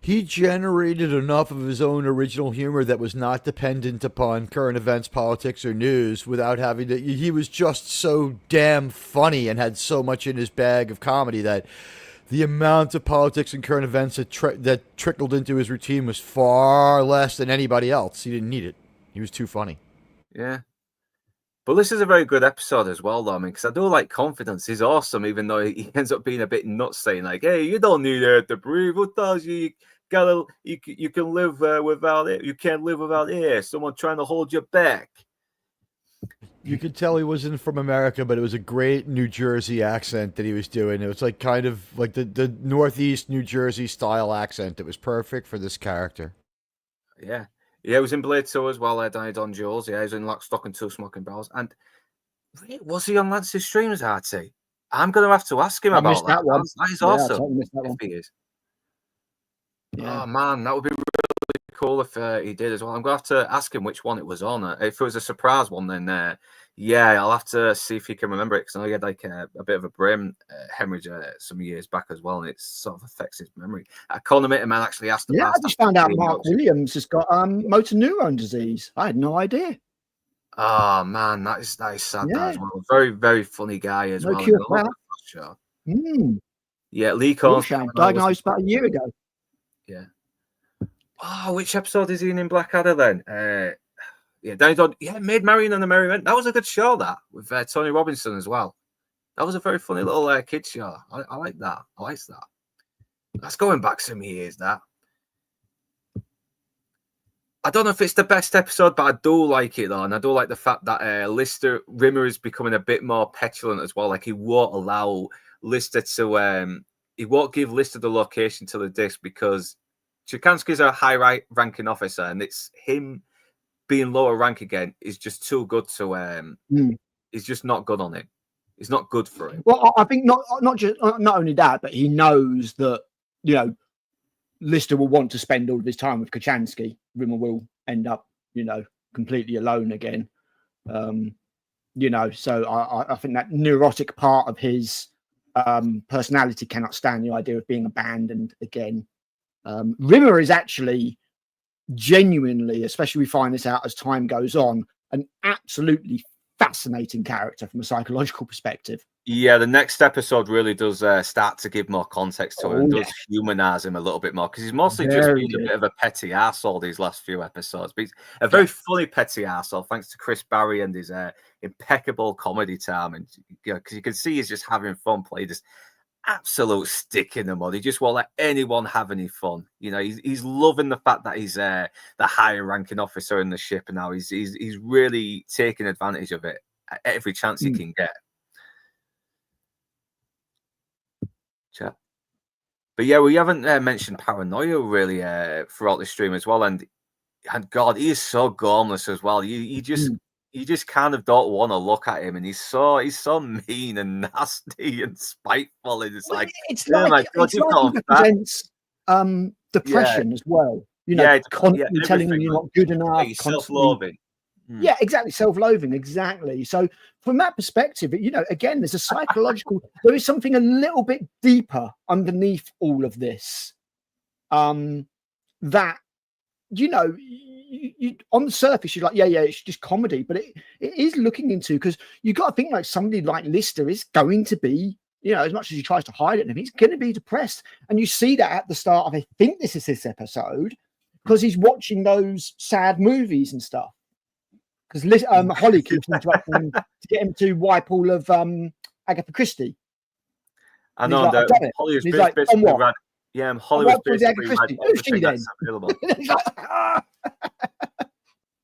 he generated enough of his own original humor that was not dependent upon current events, politics, or news without having to. He was just so damn funny and had so much in his bag of comedy that the amount of politics and current events that trickled into his routine was far less than anybody else. He didn't need it. He was too funny. Yeah. But this is a very good episode as well, though. I mean, because I do like Confidence. He's awesome, even though he ends up being a bit nuts, saying like, "Hey, you don't need air to breathe. What tells you you can live without it? You can't live without air. Someone trying to hold you back." You could tell he wasn't from America, but it was a great New Jersey accent that he was doing. It was like kind of like the Northeast New Jersey style accent. It was perfect for this character. Yeah. Yeah, he was in Blade 2 as well, Danny Don Jules. Yeah, he was in Lock, Stock and Two Smoking Barrels. And was he on Lance's streams, Artie? I'm going to have to ask him about that. One. That is awesome. Totally if he is. Yeah. Oh, man, that would be really cool if he did as well. I'm going to have to ask him which one it was on. If it was a surprise one, then yeah, I'll have to see if he can remember it, because I know he had like a bit of a brain hemorrhage some years back as well, and it sort of affects his memory. Conor Mitterman actually asked about. Yeah, I just found out Mark Williams has got motor neuron disease. I had no idea. Oh man, that is sad. Yeah. That as well. Very, very funny guy as well. Cure for that. Sure. Mm. Yeah, Lee Combs diagnosed about a year ago. Yeah. Oh, which episode is he in Blackadder then? Yeah, Danny Dodd. Yeah, Maid Marian and the Merry Men. That was a good show, that, with Tony Robinson as well. That was a very funny little kid show. I like that. I like that. That's going back some years, that. I don't know if it's the best episode, but I do like it, though. And I do like the fact that Lister Rimmer is becoming a bit more petulant as well. Like, he won't allow Lister to... he won't give Lister the location to the disc, because Chikansky's a high-ranking officer, and it's him being lower rank again is just too good to... He's just not good on it. It's not good for him. Well, I think not only that, but he knows that, Lister will want to spend all of his time with Kachansky. Rimmer will end up, completely alone again. So I think that neurotic part of his personality cannot stand the idea of being abandoned again. Rimmer is actually genuinely, especially we find this out as time goes on, an absolutely fascinating character from a psychological perspective. Yeah, the next episode really does start to give more context to him and does humanize him a little bit more, because he's mostly just been a bit of a petty arsehole these last few episodes. But he's a very funny petty arsehole, thanks to Chris Barry and his impeccable comedy time. And because you can see he's just having fun playing this absolute stick in the mud. He just won't let anyone have any fun. He's loving the fact that he's the higher ranking officer in the ship, and now he's really taking advantage of it at every chance he can get. Chat. But yeah, we haven't mentioned Paranoia really throughout the stream as well, and God, he is so gormless as well. You just kind of don't want to look at him, and he's so mean and nasty and spiteful. And it's like represents depression as well. Constantly telling him you're not good enough. Self-loathing. Yeah, exactly. Self-loathing, exactly. So from that perspective, again, there's a psychological, there is something a little bit deeper underneath all of this. That, you on the surface, you're like, yeah, it's just comedy, but it is looking into, because you got to think like somebody like Lister is going to be you know, as much as he tries to hide it, he's going to be depressed. And you see that at the start of, I think this episode, because he's watching those sad movies and stuff. Because Holly keeps interrupting him to get him to wipe all of Agatha Christie. I know like, that Holly was basically read. Yeah, Holly was basically read everything that's available.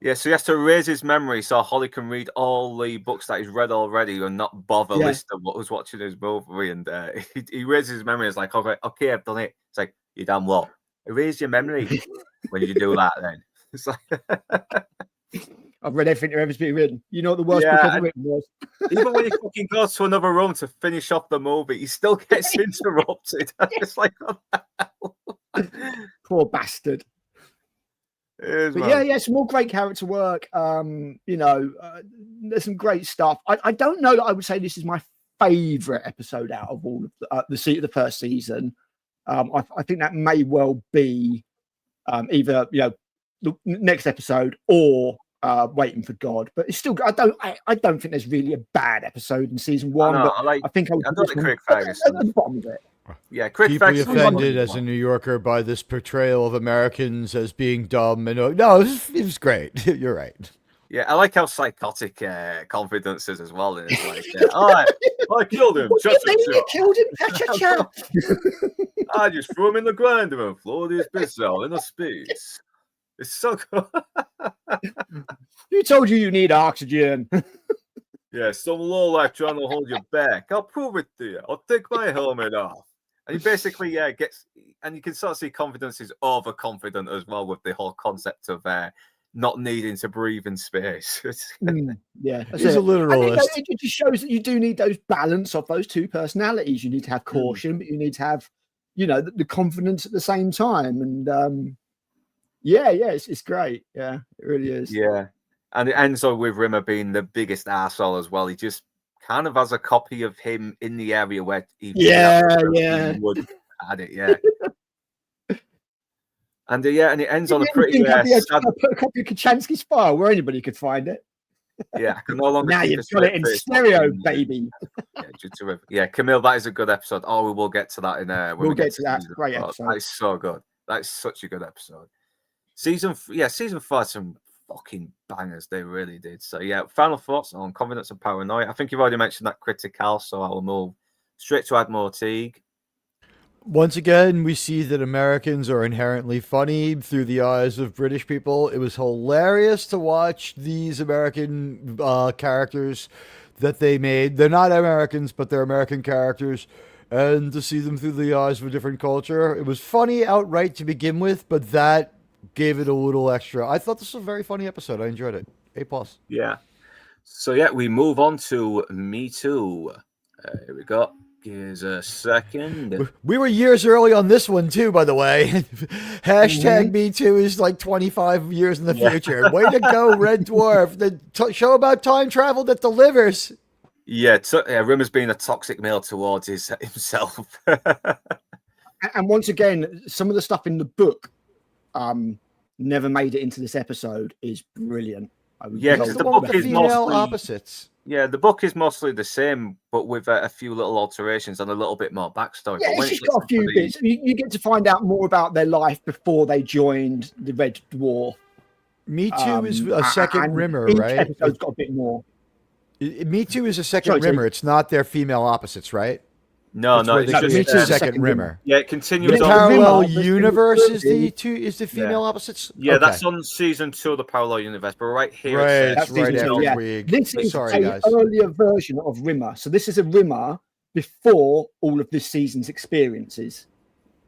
Yeah, so he has to erase his memory so Holly can read all the books that he's read already and not bother Lister what was watching his movie. And he erases his memory. It's like, okay, I've done it. It's like, you done what? Erase your memory. When did you do that then? It's like I've read everything there ever's been written. You know what the worst book ever written was? Even when he fucking goes to another room to finish off the movie, he still gets interrupted. It's like, what the hell? Poor bastard. But some more great character work. You know, there's some great stuff. I don't know that I would say this is my favorite episode out of all of the first season. I think that may well be either, you know, the next episode or Waiting for God, but it's still. I don't think there's really a bad episode in season one. I think I would put Craig Ferguson at the bottom of it. Yeah, Craig deeply Ferguson offended as a New Yorker by this portrayal of Americans as being dumb. And no, it was great. You're right. Yeah, I like how psychotic confidence is as well. And it's like, I killed him. You killed him. Cha-cha-cha. I just threw him in the grinder and floored his bizzle in a space. It's so cool. Who told you need oxygen? Yeah, some lowlife trying to hold you back. I'll prove it to you. I'll take my helmet off. And he basically gets, and you can sort of see confidence is overconfident as well with the whole concept of not needing to breathe in space. Yeah, he's a literalist. It just shows that you do need those balance of those two personalities. You need to have caution, but you need to have, you know, the confidence at the same time. And it's great. Yeah, it really is. Yeah, and it ends up with Rimmer being the biggest arsehole as well. He just kind of has a copy of him in the area where he would had it. Yeah. And and it ends on a pretty sad. Put a copy of Kachansky's file where anybody could find it. Yeah, I can no longer. Now you've got it in stereo, baby. Yeah, Camille, that is a good episode. Oh, we will get to that in there. We'll get to that. Great episode. That is so good. That is such a good episode. Season 4 had some fucking bangers. They really did. So yeah, final thoughts on Confidence and Paranoia. I think you've already mentioned that Critical, so I will move straight to Admiral Teague. Once again, we see that Americans are inherently funny through the eyes of British people. It was hilarious to watch these American characters that they made. They're not Americans, but they're American characters. And to see them through the eyes of a different culture. It was funny outright to begin with, but that gave it a little extra. I thought this was a very funny episode. I enjoyed it. A+. Yeah. So yeah, we move on to Me Too. Here we go. Here's a second. We were years early on this one too, by the way. Hashtag Me Too is like 25 years in the future. Way to go, Red Dwarf. The show about time travel that delivers. Yeah, Rimmer's being a toxic male towards himself. And once again, some of the stuff in the book never made it into this episode is brilliant. Because the book is mostly opposites. Yeah, the book is mostly the same, but with a few little alterations and a little bit more backstory. Yeah, it's just got a few bits. You get to find out more about their life before they joined the Red Dwarf. Me Too is a second Rimmer, each right? episode's got a bit more. Me Too is a second Rimmer. It's not their female opposites, right? No, it's just a second Rimmer. Yeah, it continues. The parallel universe is the female opposites. Yeah, that's on season 2 of the parallel universe. But right here, it's right after we. This is an earlier version of Rimmer. So this is a Rimmer before all of this season's experiences.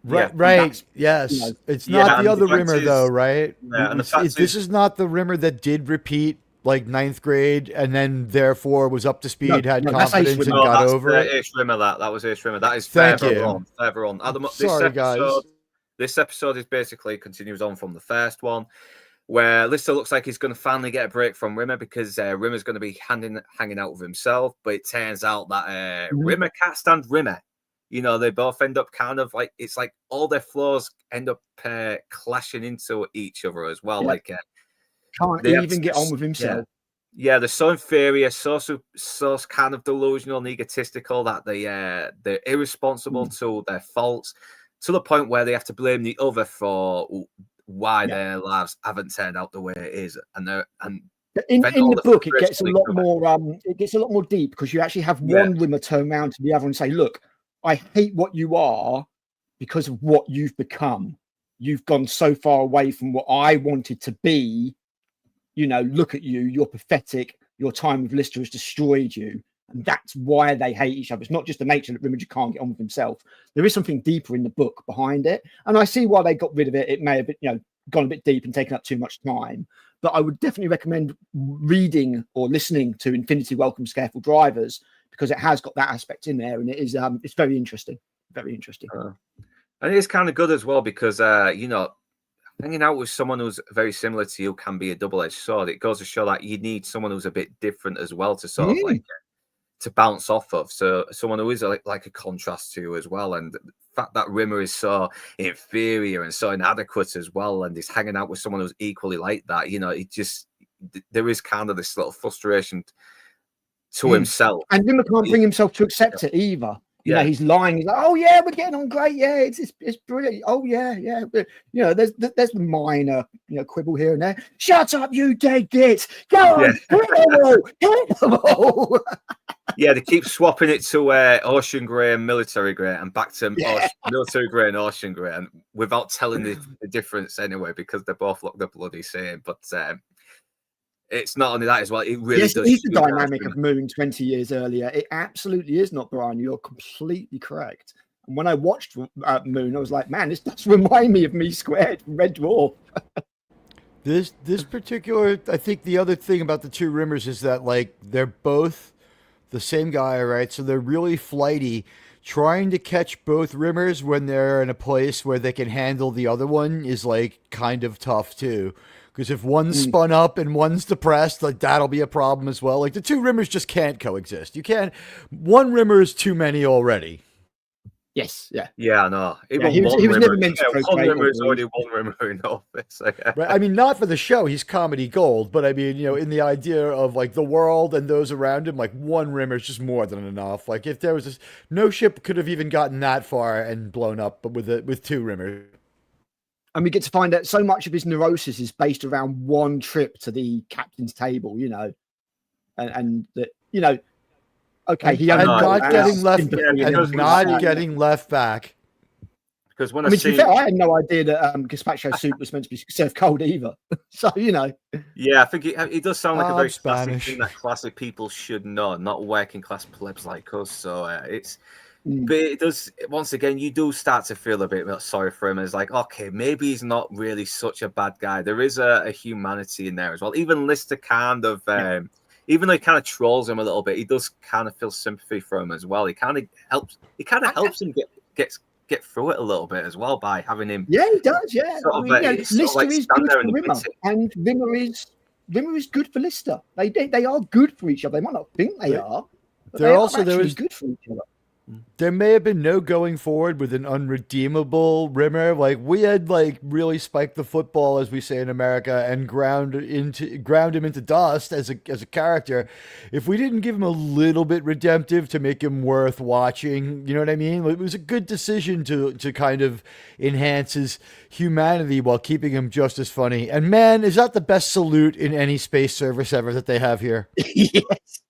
Right. Yes, it's not the other Rimmer though, right? Yeah, and this is not the Rimmer that did repeat like 9th grade and then therefore was up to speed, had confidence and got over it. Ace Rimmer, that was Ace Rimmer. That is Thank further you. on. Sorry, guys. This episode is basically continues on from the first one, where Lister looks like he's going to finally get a break from Rimmer because Rimmer's going to be hanging out with himself. But it turns out that Rimmer can't stand Rimmer. You know, they both end up kind of like, it's like all their flaws end up clashing into each other as well. Yeah. Like, can't even get on with himself. Yeah, they're so inferior, so kind of delusional and egotistical that they're irresponsible to their faults, to the point where they have to blame the other for why their lives haven't turned out the way it is. And in the book, it gets a lot more deep, because you actually have one Rimmer turn around to the other and say, "Look, I hate what you are because of what you've become. You've gone so far away from what I wanted to be. You know, look at you. You're pathetic. Your time with Lister has destroyed you." And that's why they hate each other. It's not just the nature that Rimmer can't get on with himself. There is something deeper in the book behind it. And I see why they got rid of it. It may have been, gone a bit deep and taken up too much time. But I would definitely recommend reading or listening to Infinity Welcomes Careful Drivers, because it has got that aspect in there, and it is it's very interesting. Very interesting. And it's kind of good as well, because hanging out with someone who's very similar to you can be a double-edged sword. It goes to show that you need someone who's a bit different as well to sort of like to bounce off of. So someone who is like a contrast to you as well. And the fact that Rimmer is so inferior and so inadequate as well, and he's hanging out with someone who's equally like that, there is kind of this little frustration to himself. And Rimmer can't bring himself to accept it either. You know, he's lying. He's like, "Oh yeah, we're getting on great. Yeah, it's brilliant. Oh yeah." But, there's the minor quibble here and there. Shut up, you dead git. Go on, hit them all. Yeah, they keep swapping it to ocean grey and military grey, and back to military grey and ocean grey, and without telling the difference anyway, because they both look the bloody same. But it's not only that as well. It really does. It's the dynamic of Moon 20 years earlier. It absolutely is not, Brian. You're completely correct. And when I watched Moon, I was like, man, this does remind me of Me Squared from Red Dwarf. This particular, I think the other thing about the two Rimmers is that, like, they're both the same guy, right? So they're really flighty. Trying to catch both Rimmers when they're in a place where they can handle the other one is, like, kind of tough too. Because if one's spun up and one's depressed, like, that'll be a problem as well. Like, the two Rimmers just can't coexist. You can't. One Rimmer is too many already. Yes, yeah. Yeah, no. He was never meant to one Rimmer is already one Rimmer in office. Right? I mean, not for the show. He's comedy gold. But I mean, in the idea of, like, the world and those around him, like, one Rimmer is just more than enough. Like, if there was no ship could have even gotten that far and blown up, but with two Rimmers. And we get to find out so much of his neurosis is based around one trip to the captain's table, and that, okay, he and not getting left back. Because when to be fair, I had no idea that gazpacho soup was meant to be served cold either. So yeah, I think it does sound like a very Spanish classic thing that classic people should know, not working class plebs like us. So it's. But it does, once again, you do start to feel a bit sorry for him. It's like, okay, maybe he's not really such a bad guy. There is a humanity in there as well. Even Lister kind of, even though he kind of trolls him a little bit, he does kind of feel sympathy for him as well. He kind of helps him get through it a little bit as well by having him. Yeah, he does. Yeah, Lister is good for Rimmer, and Rimmer is good for Lister. They are good for each other. They might not think they are, but they are actually good for each other. There may have been no going forward with an unredeemable Rimmer. Like, we had, like, really spiked the football, as we say in America, and ground him into dust as a character. If we didn't give him a little bit redemptive to make him worth watching, you know what I mean? It was a good decision to kind of enhance his humanity while keeping him just as funny. And man, is that the best salute in any space service ever that they have here? Yes.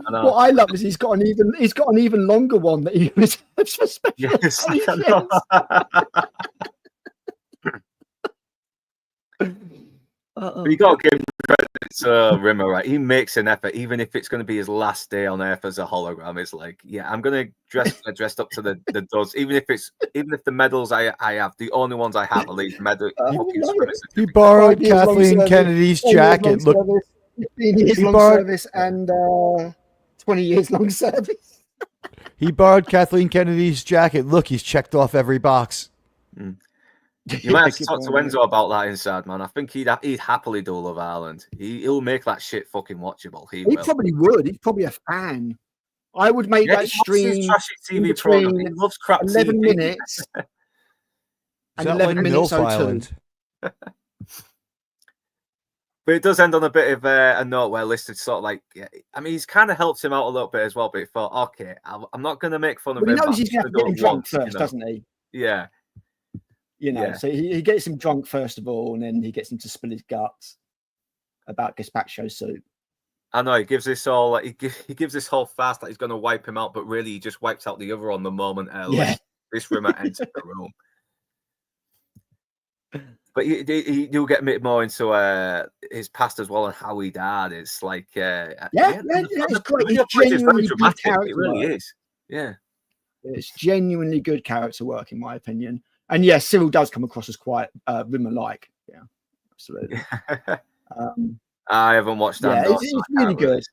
What I love is he's got an even longer one that he was for special occasions. You got to give credit to Rimmer, right? He makes an effort, even if it's going to be his last day on Earth as a hologram. It's like, yeah, I'm going to dressed up to the does, even if the medals I have, the only ones I have are these medals. He borrowed Kathleen Kennedy's jacket. Look, 15 years long service and 20 years long service. He borrowed Kathleen Kennedy's jacket. Look, he's checked off every box. You might have to talk to Enzo about that inside, man. I think he'd happily do Love Island. He'll make that shit fucking watchable. He probably would. He's probably a fan. I would make that stream TV program. He loves crap 11 TV. minutes and 11 minutes 02. But it does end on a bit of a note where Lister sort of like, I mean, he's kind of helped him out a little bit as well. But he thought, okay, I'm not going to make fun of him. He knows he's going to get him drunk first, doesn't he? Yeah. So he gets him drunk first of all, and then he gets him to spill his guts about gazpacho soup. I know he gives this all he gives this whole fast that he's going to wipe him out, but really he just wipes out the other on the moment this Rimmer enters the room. But you'll get a bit more into his past as well and how he died. It's like it's great. He's genuinely good character. It really is. Yeah, it's genuinely good character work in my opinion. And yes, Cyril does come across as quite Rimmer-like. Yeah, absolutely. I haven't watched that. Yeah, it's really good.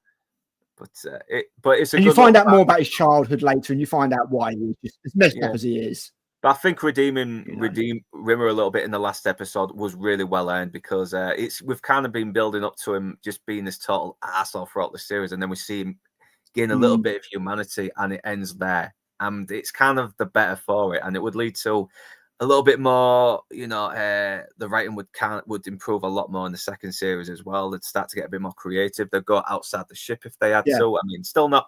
But it's and you find out more about his childhood later, and you find out why he was just as messed up as he is. But I think redeem Rimmer a little bit in the last episode was really well earned because we've kind of been building up to him just being this total arsehole throughout the series, and then we see him gain a little bit of humanity, and it ends there. And it's kind of the better for it, and it would lead to a little bit more, the writing would improve a lot more in the second series as well. They'd start to get a bit more creative. They'd go outside the ship if they had to. I mean, still not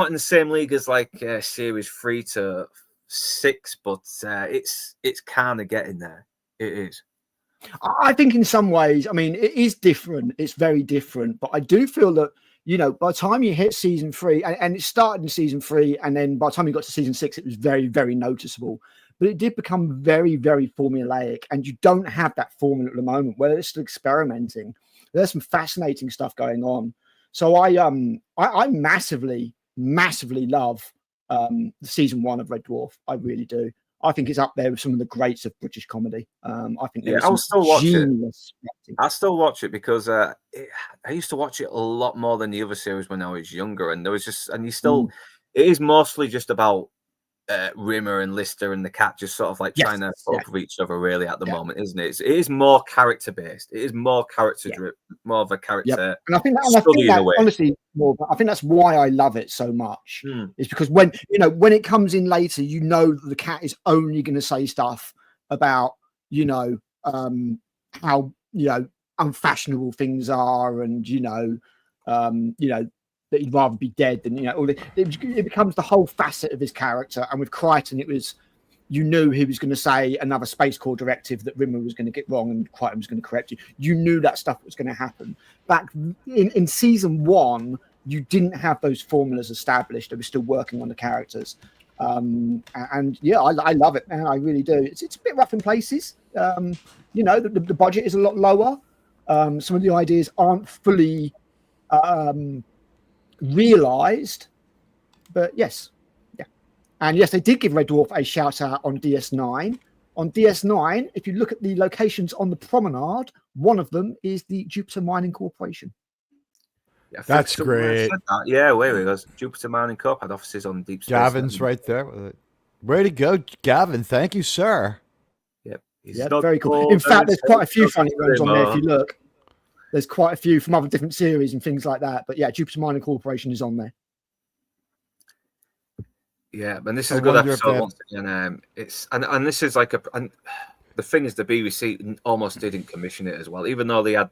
in the same league as like series 3 to 6, but it's kind of getting there. It is. I think in some ways, I mean, it is different. It's very different, but I do feel that by the time you hit season 3, and it started in season 3, and then by the time you got to season 6, it was very, very noticeable. But it did become very, very formulaic, and you don't have that formula at the moment where they're still experimenting. There's some fascinating stuff going on. So I massively, massively love season 1 of Red Dwarf. I really do. I think it's up there with some of the greats of British comedy. I think I'll still watch it. I still watch it because I used to watch it a lot more than the other series when I was younger, and there was just it is mostly just about Rimmer and Lister and the cat just sort of like trying to talk with each other really at the moment, isn't it? It is more character based. It is more character driven, more of a character. And I think that honestly, I think that's why I love it so much. Is because when it comes in later, the cat is only going to say stuff about how unfashionable things are, and that he'd rather be dead than it becomes the whole facet of his character. And with Crichton, it was he was going to say another Space Corps directive that Rimmer was going to get wrong, and Crichton was going to correct you. You knew that stuff was going to happen. Back in season 1, you didn't have those formulas established. They were still working on the characters. I love it, man. I really do. It's a bit rough in places. The budget is a lot lower. Some of the ideas aren't fully realized, but and yes, they did give Red Dwarf a shout out on DS9. On DS9, if you look at the locations on the promenade, one of them is the Jupiter Mining Corporation. That's great. Where it goes. Jupiter Mining Corp had offices on Deep Space. Gavin's right there. Way to go, Gavin. Thank you, sir. Yep. Very cool. In fact, there's quite a few funny ones on there if you look. There's quite a few from other different series and things like that. But Jupiter Mining Corporation is on there. Yeah, and this is a good episode once again. It's and this is like the thing is the BBC almost didn't commission it as well, even though they had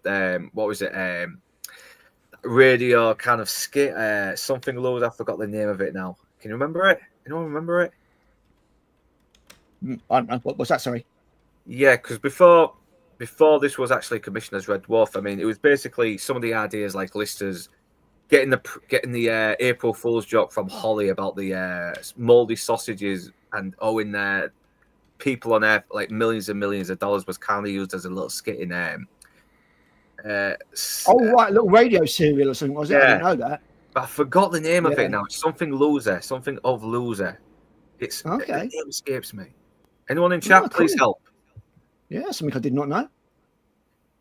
radio kind of skit, something loads. I forgot the name of it now. Can you remember it? Anyone remember it? I don't know. What's that? Sorry. Yeah, because before this was actually commissioned as Red Dwarf, I mean, it was basically some of the ideas like Lister's getting the April Fool's joke from Holly about the mouldy sausages and owing people on Earth like millions and millions of dollars was kind of used as a little skit in little radio serial or something, was it? I didn't know that. But I forgot the name of it now. It's something loser. It's okay. It escapes me. Anyone in chat, please help. Yeah, something I did not know.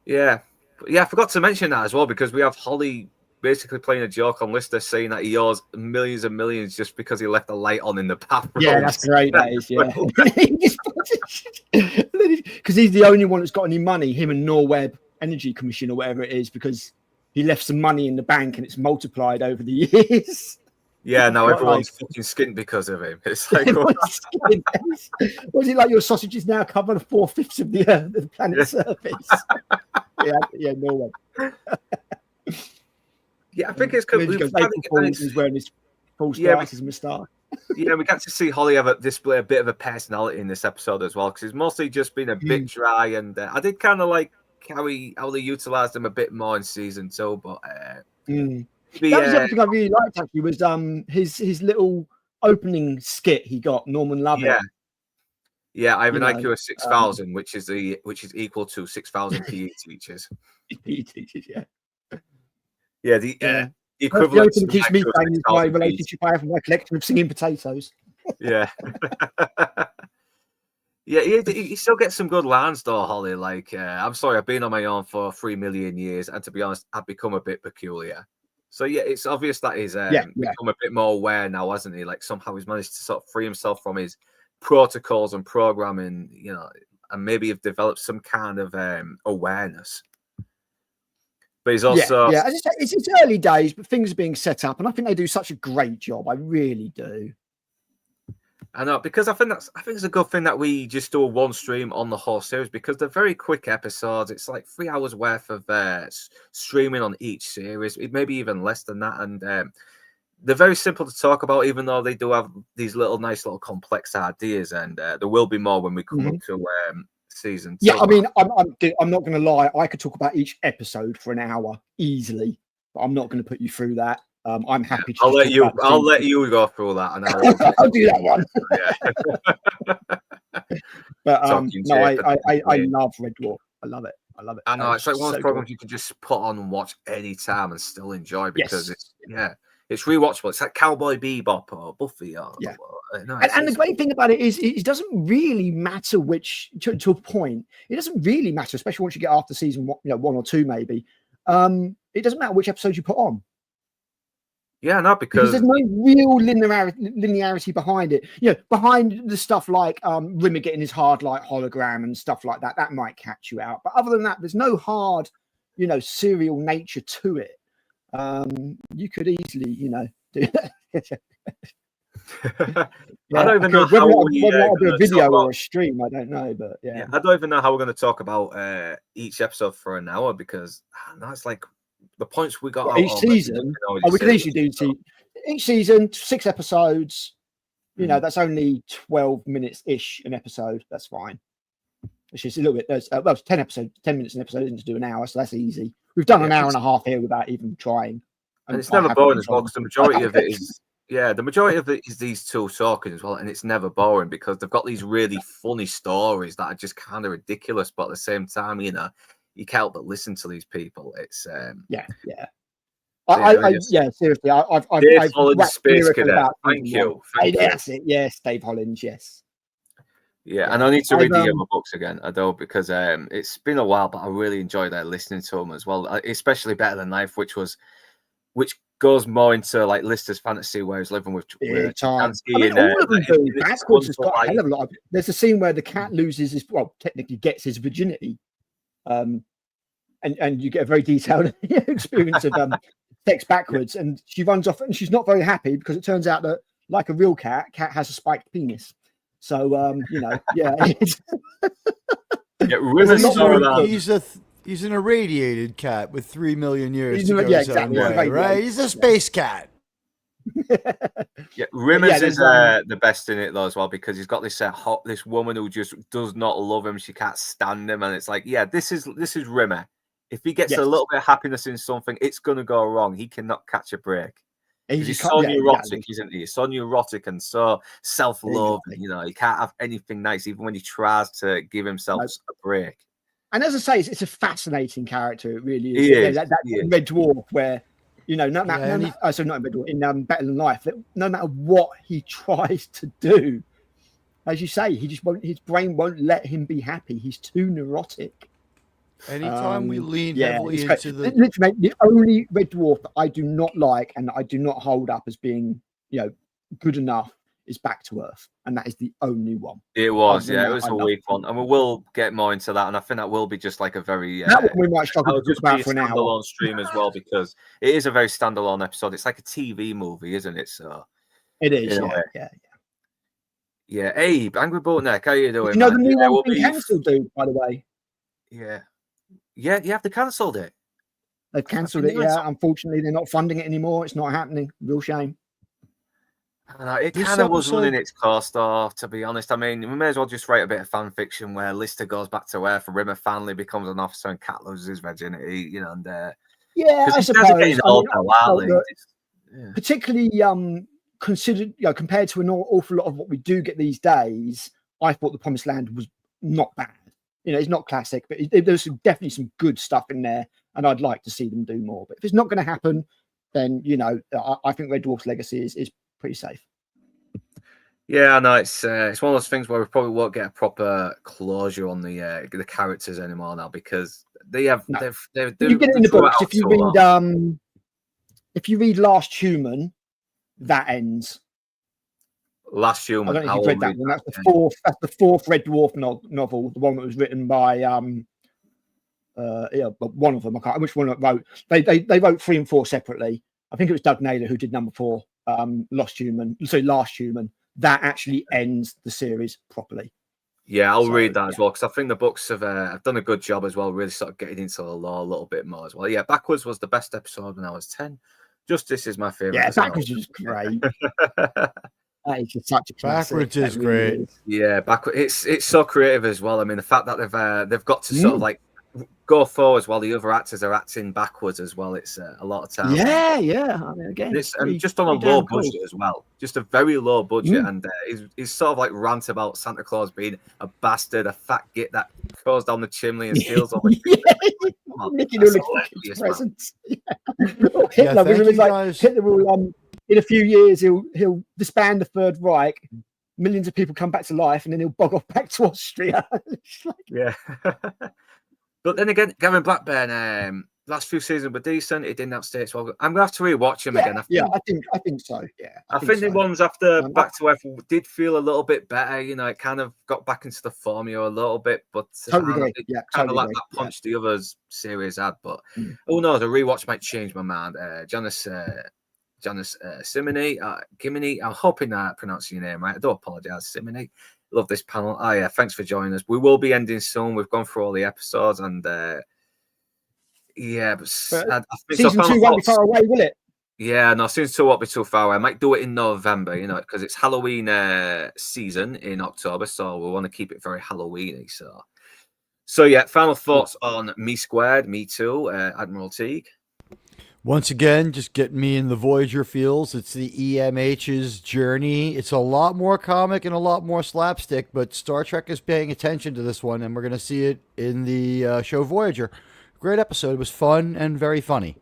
Yeah. I forgot to mention that as well because we have Holly basically playing a joke on Lister saying that he owes millions and millions just because he left a light on in the bathroom. Yeah, that's great. That is, because he's the only one that's got any money, him and Norweb Energy Commission or whatever it is, because he left some money in the bank and it's multiplied over the years. Yeah, now everyone's fucking skint because of him. It's like, was it like your sausages now cover 4/5 of the planet's surface? yeah, Norway. Yeah, I think it's Because because April Fool's, he's wearing his false glasses and moustache. Yeah, we got to see Holly display a bit of a personality in this episode as well, because he's mostly just been a bit dry, and I did kind of like how they utilised him a bit more in season 2, but that was the other thing I really liked actually was his little opening skit he got, Norman Lovett. Yeah, I have an IQ of 6,000, which is equal to 6,000 PE teachers. PE teachers, The equivalent to keeps me saying is my relationship I have with my collection of singing potatoes. Yeah. Yeah, he still gets some good lines though, Holly. Like, I'm sorry, I've been on my own for 3 million years, and to be honest, I've become a bit peculiar. So yeah, it's obvious that he's become a bit more aware now, hasn't he? Like somehow he's managed to sort of free himself from his protocols and programming, and maybe have developed some kind of awareness. But he's also it's early days, but things are being set up, and I think they do such a great job. I really do. I know, because I think it's a good thing that we just do a one stream on the whole series, because they're very quick episodes. It's like 3 hours worth of streaming on each series, maybe even less than that, and they're very simple to talk about, even though they do have these nice little complex ideas, and there will be more when we come up to season 2. Yeah, I mean, I'm not going to lie. I could talk about each episode for an hour easily, but I'm not going to put you through that. I'm happy to. I'll let you go through that, and I'll do that one. But no, I love Red Dwarf. I love it. I know, it's like one of those programs you can just put on and watch any time and still enjoy, because it's rewatchable. It's like Cowboy Bebop or Buffy or and the great thing about it is it doesn't really matter which to a point. It doesn't really matter, especially once you get after season 1 or 2 maybe. It doesn't matter which episode you put on. Yeah, no, because there's no real linearity behind it. Behind the stuff like Rimmer getting his hard light hologram and stuff like that, that might catch you out. But other than that, there's no hard, serial nature to it. You could easily, do that. I don't even know whether how I'll do a video or a stream. I don't know, but yeah. I don't even know how we're going to talk about each episode for an hour, because it's like the points we got each season. We can easily do each season 6 episodes. That's only 12 minutes ish an episode. That's fine. It's just a little bit. It's 10 minutes an episode, isn't to do an hour, so that's easy. We've done an hour and a half here without even trying. And it's never boring as well, because the majority of it is the majority of it is these two talking as well, and it's never boring because they've got these really funny stories that are just kind of ridiculous, but at the same time, you can't help but listen to these people. It's seriously, I've Space Cadet. Thank you. That's it. Yes, Dave Hollins. Yes. Yeah, and I need to read the other books again, although, because it's been a while, but I really enjoyed listening to them as well, especially Better Than Life, which goes more into like Lister's fantasy, where he's living with Chansky. All of them do. Backwards has got a hell of a lot. There's a scene where the cat loses technically gets his virginity, and you get a very detailed experience of sex backwards, and she runs off, and she's not very happy because it turns out that, like a real cat has a spiked penis. So he's an irradiated cat with 3 million years to go exactly, right? He's a space cat. Rimmers is the best in it though as well, because he's got this this woman who just does not love him. She can't stand him, and it's like, this is Rimmer. If he gets a little bit of happiness in something, it's gonna go wrong. He cannot catch a break. He's so neurotic, isn't he? He's so neurotic and so self-love. He can't have anything nice, even when he tries to give himself a break. And as I say, it's a fascinating character. It really is. That Red Dwarf, where not in Red Dwarf, in Better Than Life, that no matter what he tries to do, as you say, his brain won't let him be happy. He's too neurotic. Anytime we lean heavily into the only Red Dwarf that I do not like and that I do not hold up as being good enough is Back to Earth, and that is the only one. It was it was a weak one, and we will get more into that, and I think that will be just like a very that one we might struggle to talk about for an hour on stream as well, because it is a very standalone episode. It's like a TV movie, isn't it? So it is. Yeah. Abe, Angry Boatneck, how you doing? The new one's been cancelled, dude. By the way. Yeah. Yeah, they cancelled it. They've cancelled it. Yeah, unfortunately, they're not funding it anymore. It's not happening. Real shame. It kind of was running its course, though, to be honest. I mean, we may as well just write a bit of fan fiction where Lister goes back to Earth, Rimmer finally becomes an officer, and Cat loses his virginity, you know, and yeah, I suppose. Yeah. Particularly considered, compared to an awful lot of what we do get these days, I thought The Promised Land was not bad. You know, it's not classic, but there's definitely some good stuff in there, and I'd like to see them do more. But if it's not going to happen, then I think Red Dwarf's legacy is pretty safe. Yeah, I know it's one of those things where we probably won't get a proper closure on the characters anymore now, because they have you get it in the books. If you read Last Human, that ends. Last Human. I don't know if you've read that one. That's the fourth Red Dwarf novel, the one that was written by but one of them. I can't remember which one it wrote. They wrote 3 and 4 separately. I think it was Doug Naylor who did number 4, Last Human. That actually ends the series properly. Yeah, I'll read that as well, because I think the books have done a good job as well, really sort of getting into the lore a little bit more as well. Yeah, Backwards was the best episode when I was 10. Justice is my favourite. Yeah, Backwards is great. That is such a classic. Backwards is great. Yeah, Backwards. It's so creative as well. I mean, the fact that they've got to sort of like go forwards while the other actors are acting backwards as well. It's a lot of time. Yeah. I mean, again, it's just on a low budget as well. Just a very low budget, and he's sort of like rant about Santa Claus being a bastard, a fat git that goes down the chimney and steals all the making all the presents. Hitler will in a few years he'll disband the Third Reich. Millions of people come back to life, and then he'll bog off back to Austria. Yeah. But then again, Gavin Blackburn, last few seasons were decent. He didn't have states well. I'm gonna have to rewatch him again. I think so. Yeah, I think the ones after Back to Earth did feel a little bit better. You know, it kind of got back into the formula a little bit, but totally kind of like that punch the others series had. But who knows? A rewatch might change my mind. Janice Simony, Gimini. I'm hoping I pronounced your name right. I do apologize, Simony. Love this panel. Oh yeah, thanks for joining us. We will be ending soon. We've gone through all the episodes, and I think season 2 won't be far away, will it? Yeah, no, season 2 won't be too far away. I might do it in November, because it's Halloween season in October, so we want to keep it very Halloweeny. So yeah, final thoughts on Me Squared, Me Too, Admiral Teague. Once again, just get me in the Voyager feels. It's the EMH's journey. It's a lot more comic and a lot more slapstick, but Star Trek is paying attention to this one, and we're going to see it in the show Voyager. Great episode. It was fun and very funny.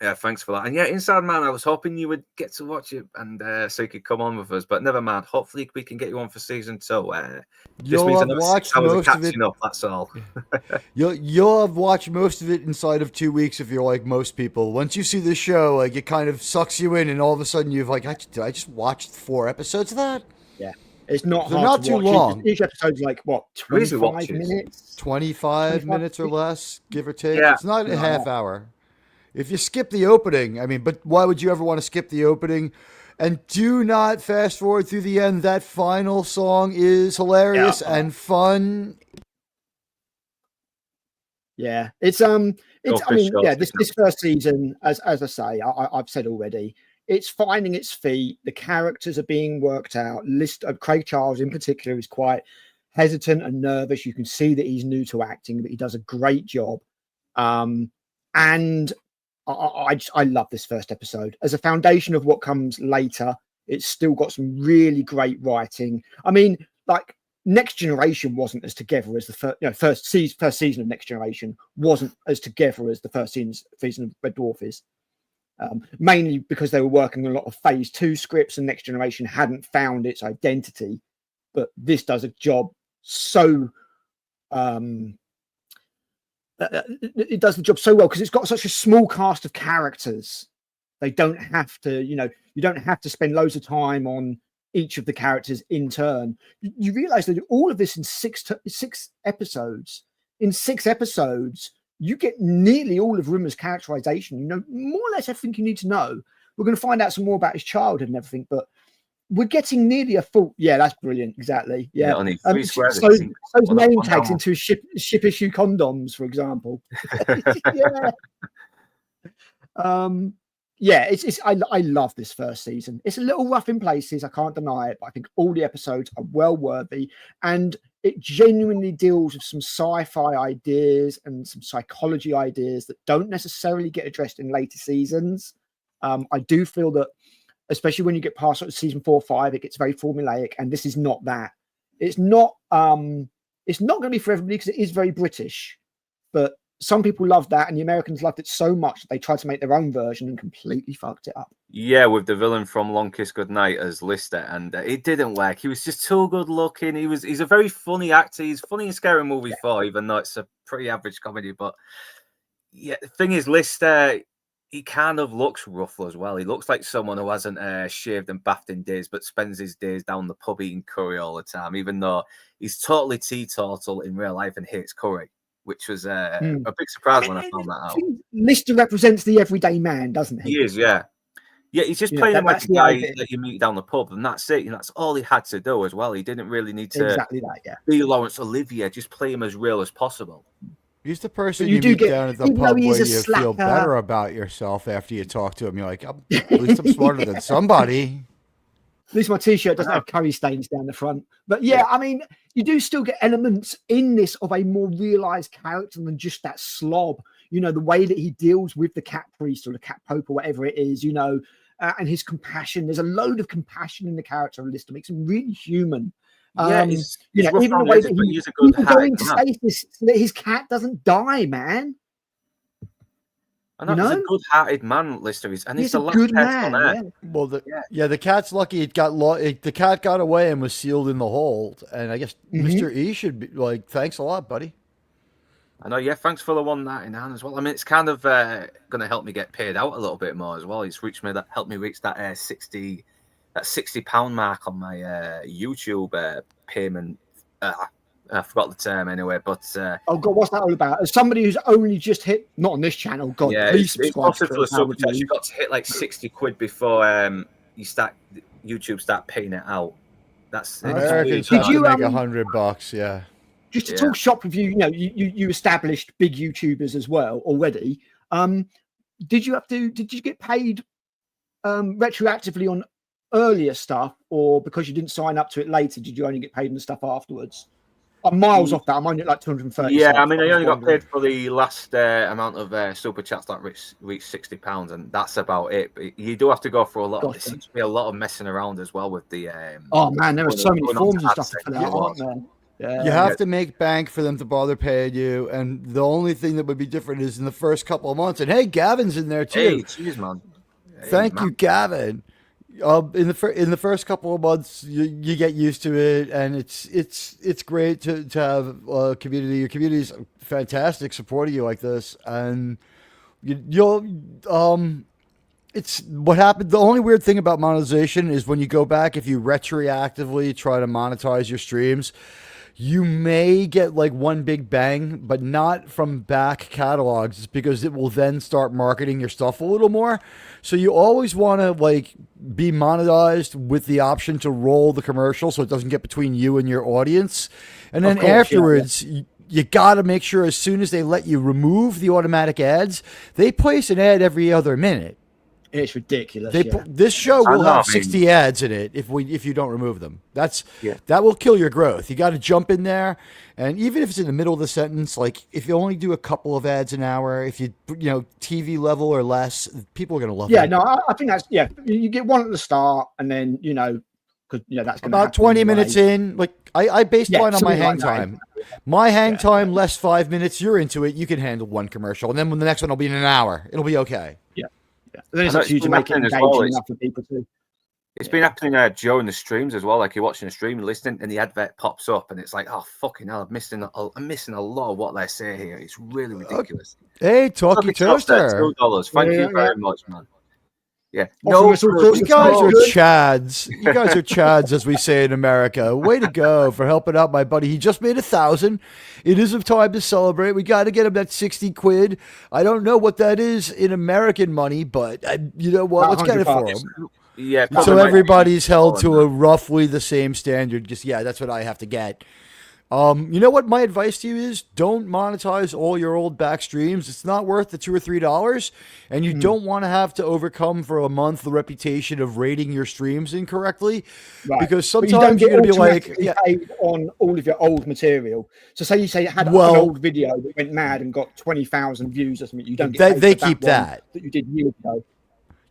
Yeah, thanks for that. And yeah, Inside Man, I was hoping you would get to watch it, and so you could come on with us, but never mind. Hopefully we can get you on for season 2. You'll have watched most of it. That's all. You'll have watched most of it inside of 2 weeks if you're like most people. Once you see the show, like it kind of sucks you in, and all of a sudden you've like, I just watched 4 episodes of that? Yeah. It's not They're not too long. Each episode's like, what, 25 minutes? 25 minutes or less, give or take. Yeah. It's not a half hour. If you skip the opening, but why would you ever want to skip the opening? And do not fast forward through the end. That final song is hilarious and fun. Yeah, this first season, as I say, I've said already, it's finding its feet. The characters are being worked out. Craig Charles in particular is quite hesitant and nervous. You can see that he's new to acting, but he does a great job. And I love this first episode as a foundation of what comes later. It's still got some really great writing. I mean, like Next Generation wasn't as together as the first season of Next Generation wasn't as together as the first season of Red Dwarf is. Mainly because they were working on a lot of Phase 2 scripts, and Next Generation hadn't found its identity. But this does a job so. It does the job so well because it's got such a small cast of characters. They don't have to, you don't have to spend loads of time on each of the characters in turn. You realize that all of this in six episodes. In 6 episodes, you get nearly all of Rimmer's characterization. You know more or less everything you need to know. We're going to find out some more about his childhood and everything, but we're getting nearly a full. Yeah, that's brilliant. Exactly. Yeah. Only 3 squares. So those name tags into ship issue condoms, for example. Yeah. Yeah, I love this first season. It's a little rough in places, I can't deny it, but I think all the episodes are well worthy, and it genuinely deals with some sci-fi ideas and some psychology ideas that don't necessarily get addressed in later seasons. I do feel that, especially when you get past season 4 or 5, it gets very formulaic, and this is not that. It's not going to be for everybody because it is very British, but some people loved that, and the Americans loved it so much that they tried to make their own version and completely fucked it up. Yeah, with the villain from Long Kiss Goodnight as Lister, and it didn't work. He was just too good looking. He's a very funny actor. He's funny in Scary Movie 4, even though it's a pretty average comedy. But yeah, the thing is, Lister, he kind of looks rough as well. He looks like someone who hasn't shaved and bathed in days, but spends his days down the pub eating curry all the time, even though he's totally teetotal in real life and hates curry, which was a big surprise when I found that out. Lister represents the everyday man, doesn't he? He is, yeah. Yeah, he's just playing him like a guy that you meet down the pub, and that's it. And that's all he had to do as well. He didn't really need to be Laurence Olivier. Just play him as real as possible. He's the person you meet down at the pub where you feel better about yourself after you talk to him. You're like, at least I'm smarter than somebody. At least my T-shirt doesn't have curry stains down the front. But yeah, I mean, you do still get elements in this of a more realised character than just that slob. You know, the way that he deals with the cat priest or the cat pope or whatever it is, you know, and his compassion. There's a load of compassion in the character of Lister. Makes him really human. Yeah, even the way that he's a good going to stasis so that his cat doesn't die, man. I know, he's a good-hearted man, Lister is, and he's the last person on Earth. Well, the cat's lucky. The cat got away and was sealed in the hold. And I guess Mr. E should be like, thanks a lot, buddy. I know, yeah. Thanks for the 199 as well. I mean, it's kind of going to help me get paid out a little bit more as well. It's helped me reach that £60 mark on my YouTube payment. I forgot the term anyway, but oh god, what's that all about? As somebody who's only just hit, not on this channel, God, yeah, please subscribe. For the super chat, you've got to hit like 60 quid before YouTube start paying it out. That's Americans have to make $100, yeah. Just to talk shop with you, you know, you established big YouTubers as well already. Did you get paid retroactively on earlier stuff, or because you didn't sign up to it later, did you only get paid on the stuff afterwards? I'm miles off that. I'm only at like 230. Yeah, I mean, I only got paid for the last amount of super chats that reached £60, and that's about it. But you do have to go through a lot. There seems to be a lot of messing around as well with the. Oh man, there are so many forms and stuff to fill out, aren't there? Yeah. You have to make bank for them to bother paying you, and the only thing that would be different is in the first couple of months. And hey, Gavin's in there too. Hey, cheers, man. Thank you, Gavin. In the first couple of months, you get used to it, and it's great to have a community. Your community's fantastic, supporting you like this, and it's what happened. The only weird thing about monetization is when you go back, if you retroactively try to monetize your streams, you may get like one big bang, but not from back catalogs, because it will then start marketing your stuff a little more. So you always want to like be monetized with the option to roll the commercial so it doesn't get between you and your audience. And then afterwards, you got to make sure as soon as they let you remove the automatic ads, they place an ad every other minute. It's ridiculous. This show will have 60 ads in it if you don't remove them. That will kill your growth. You got to jump in there, and even if it's in the middle of the sentence, like if you only do a couple of ads an hour, if you TV level or less, people are going to love it. Yeah, no, I think that's You get one at the start, and then because that's gonna about 20 minutes in. Like I based mine on my hang time. My hang time less 5 minutes. You're into it. You can handle one commercial, and then when the next one will be in an hour, it'll be okay. Yeah. Then it's up to you to make it engaging enough for people too. It's been happening during the streams as well. Like you're watching a stream, listening, and the advert pops up, and it's like, oh fucking hell, I'm missing a lot of what they say here. It's really ridiculous. Hey, Talkie Toaster, $2. Thank you very much, man. Yeah, you guys are chads. You guys are chads, as we say in America. Way to go for helping out my buddy. He just made 1,000. It is a time to celebrate. We got to get him that 60 quid. I don't know what that is in American money, but you know what? Let's get it for him. Yeah. So everybody's held to a roughly the same standard. Just that's what I have to get. You know what my advice to you is? Don't monetize all your old back streams. It's not worth the $2 or $3, and you don't want to have to overcome for a month the reputation of rating your streams incorrectly, because sometimes you're going to be like, paid on all of your old material. So say you had an old video that went mad and got 20,000 views or something. You don't get paid they for keep that you did years ago.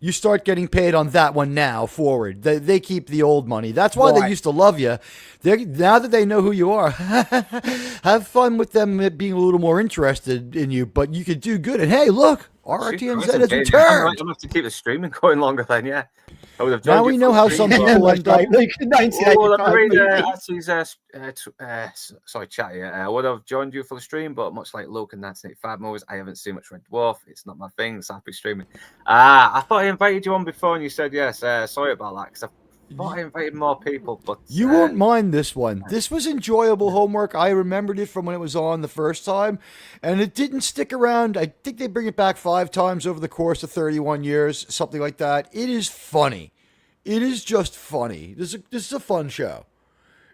You start getting paid on that one now forward. They keep the old money. That's why they used to love you. Now that they know who you are, have fun with them being a little more interested in you. But you could do good. And hey, look, RRTNZ has returned. I'm going to have to keep the streaming going longer then, yeah. I would have now we know how some people end up. Sorry, chat. I would have joined you for the stream, but much like Luke and 1985 movies, I haven't seen much Red Dwarf. It's not my thing. It's happy streaming. I thought I invited you on before, and you said yes. Sorry about that, because I thought I invited more people, but you won't mind this one. This was enjoyable homework. I remembered it from when it was on the first time, and it didn't stick around. I think they bring it back 5 times over the course of 31 years, something like that. It is funny. It is just funny. This is a fun show.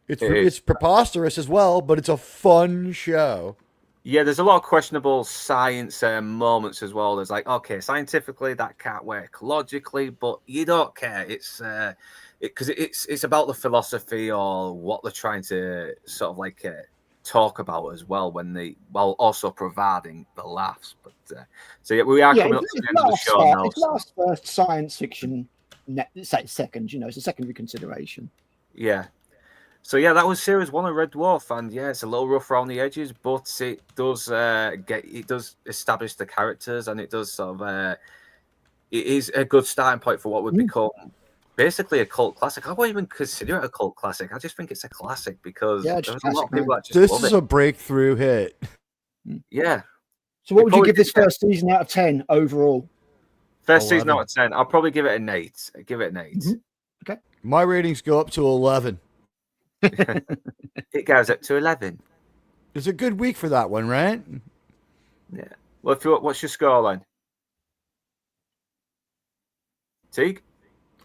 It's preposterous as well, but it's a fun show. Yeah, there's a lot of questionable science moments as well. There's like, okay, scientifically that can't work, logically, but you don't care. It's because it's about the philosophy or what they're trying to sort of like talk about as well, while also providing the laughs. But so yeah, we are coming up to the end of the show now. It's last first science fiction, say second. It's a secondary consideration. Yeah. So yeah, that was series 1 of Red Dwarf, and yeah, it's a little rough around the edges, but it does establish the characters, and it does sort of it is a good starting point for what would become basically a cult classic. I won't even consider it a cult classic. I just think it's a classic because there's a lot of people that just this love is it. A breakthrough hit. Yeah. So what would you give this first season out of 10 overall? First season out of 10, I'll probably give it an 8. Give it an 8. Okay. My ratings go up to 11. It goes up to 11. It's a good week for that one, right? Yeah. Well, what's your scoreline? Teague?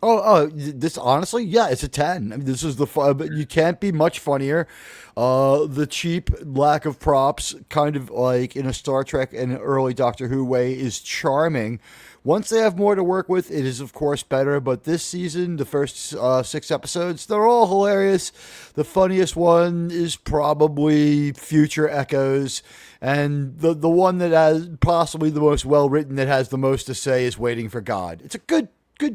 This honestly, yeah, it's a 10. I mean, this is but you can't be much funnier. The cheap lack of props, kind of like in a Star Trek and early Doctor Who way, is charming. Once they have more to work with, it is of course better. But this season, the first 6 episodes, they're all hilarious. The funniest one is probably Future Echoes, and the one that has possibly the most well written, that has the most to say, is Waiting for God. It's a good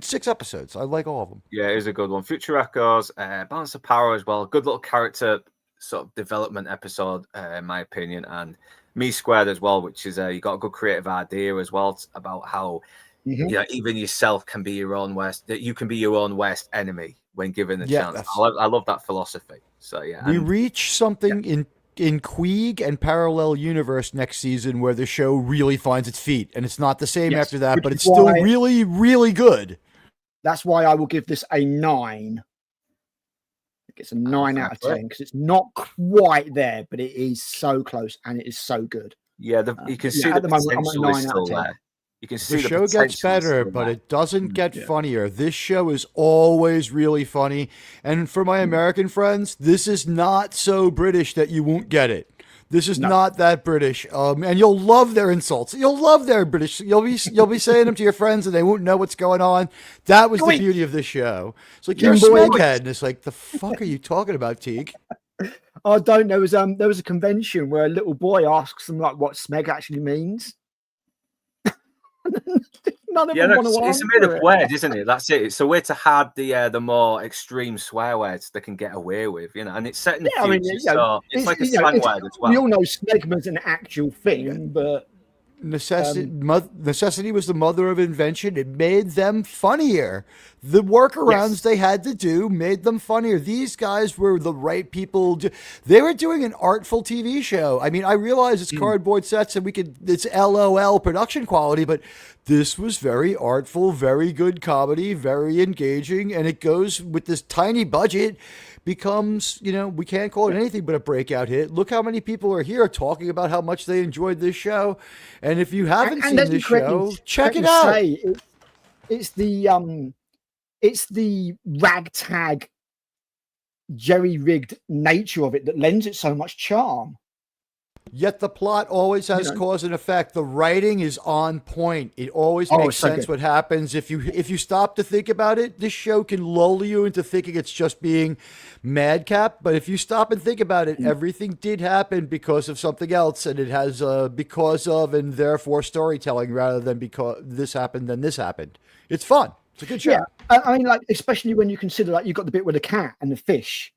6 episodes. I like all of them. Yeah, it is a good one. Future Echoes, Balance of Power as well. Good little character sort of development episode, in my opinion. And Me Squared as well, which is you got a good creative idea as well about how even yourself can be your own worst. That you can be your own worst enemy when given the chance. I love that philosophy. So yeah, we reach something in Queeg and Parallel Universe next season where the show really finds its feet, and it's not the same after that, but it's still really, really good. That's why I will give this a 9. It's a 9 out of 10 because it's not quite there, but it is so close and it is so good. Yeah, you can see the potential is still there. You can see the show gets better, but it doesn't get funnier. This show is always really funny. And for my American friends, this is not so British that you won't get it. This is not that British. And you'll love their insults. You'll love their British. You'll be saying them to your friends and they won't know what's going on. That was the beauty of this show. It's like, you're a smeghead. And it's like, the fuck are you talking about, Teague? I don't know. There was a convention where a little boy asks them like what smeg actually means. None of them want to it's a made up word, isn't it? That's it. It's a way to hide the more extreme swear words they can get away with, and it's set in the future, so it's like a slang word as well. We all know smegma's an actual thing, but necessity was the mother of invention. It made them funnier. The workarounds they had to do made them funnier. These guys were the right people. They were doing an artful TV show. I mean, I realize it's cardboard sets and it's LOL production quality, but this was very artful, very good comedy, very engaging, and it goes with this tiny budget. Becomes, we can't call it anything but a breakout hit. Look how many people are here talking about how much they enjoyed this show. And if you haven't seen this show, check it out. It's the it's the ragtag, jerry-rigged nature of it that lends it so much charm. Yet the plot always has cause and effect. The writing is on point. It always makes sense what happens. If you stop to think about it, this show can lull you into thinking it's just being madcap. But if you stop and think about it, everything did happen because of something else, and it has because of and therefore storytelling rather than because this happened then this happened. It's fun. It's a good show. Yeah, I mean, like, especially when you consider, like, you've got the bit with the cat and the fish,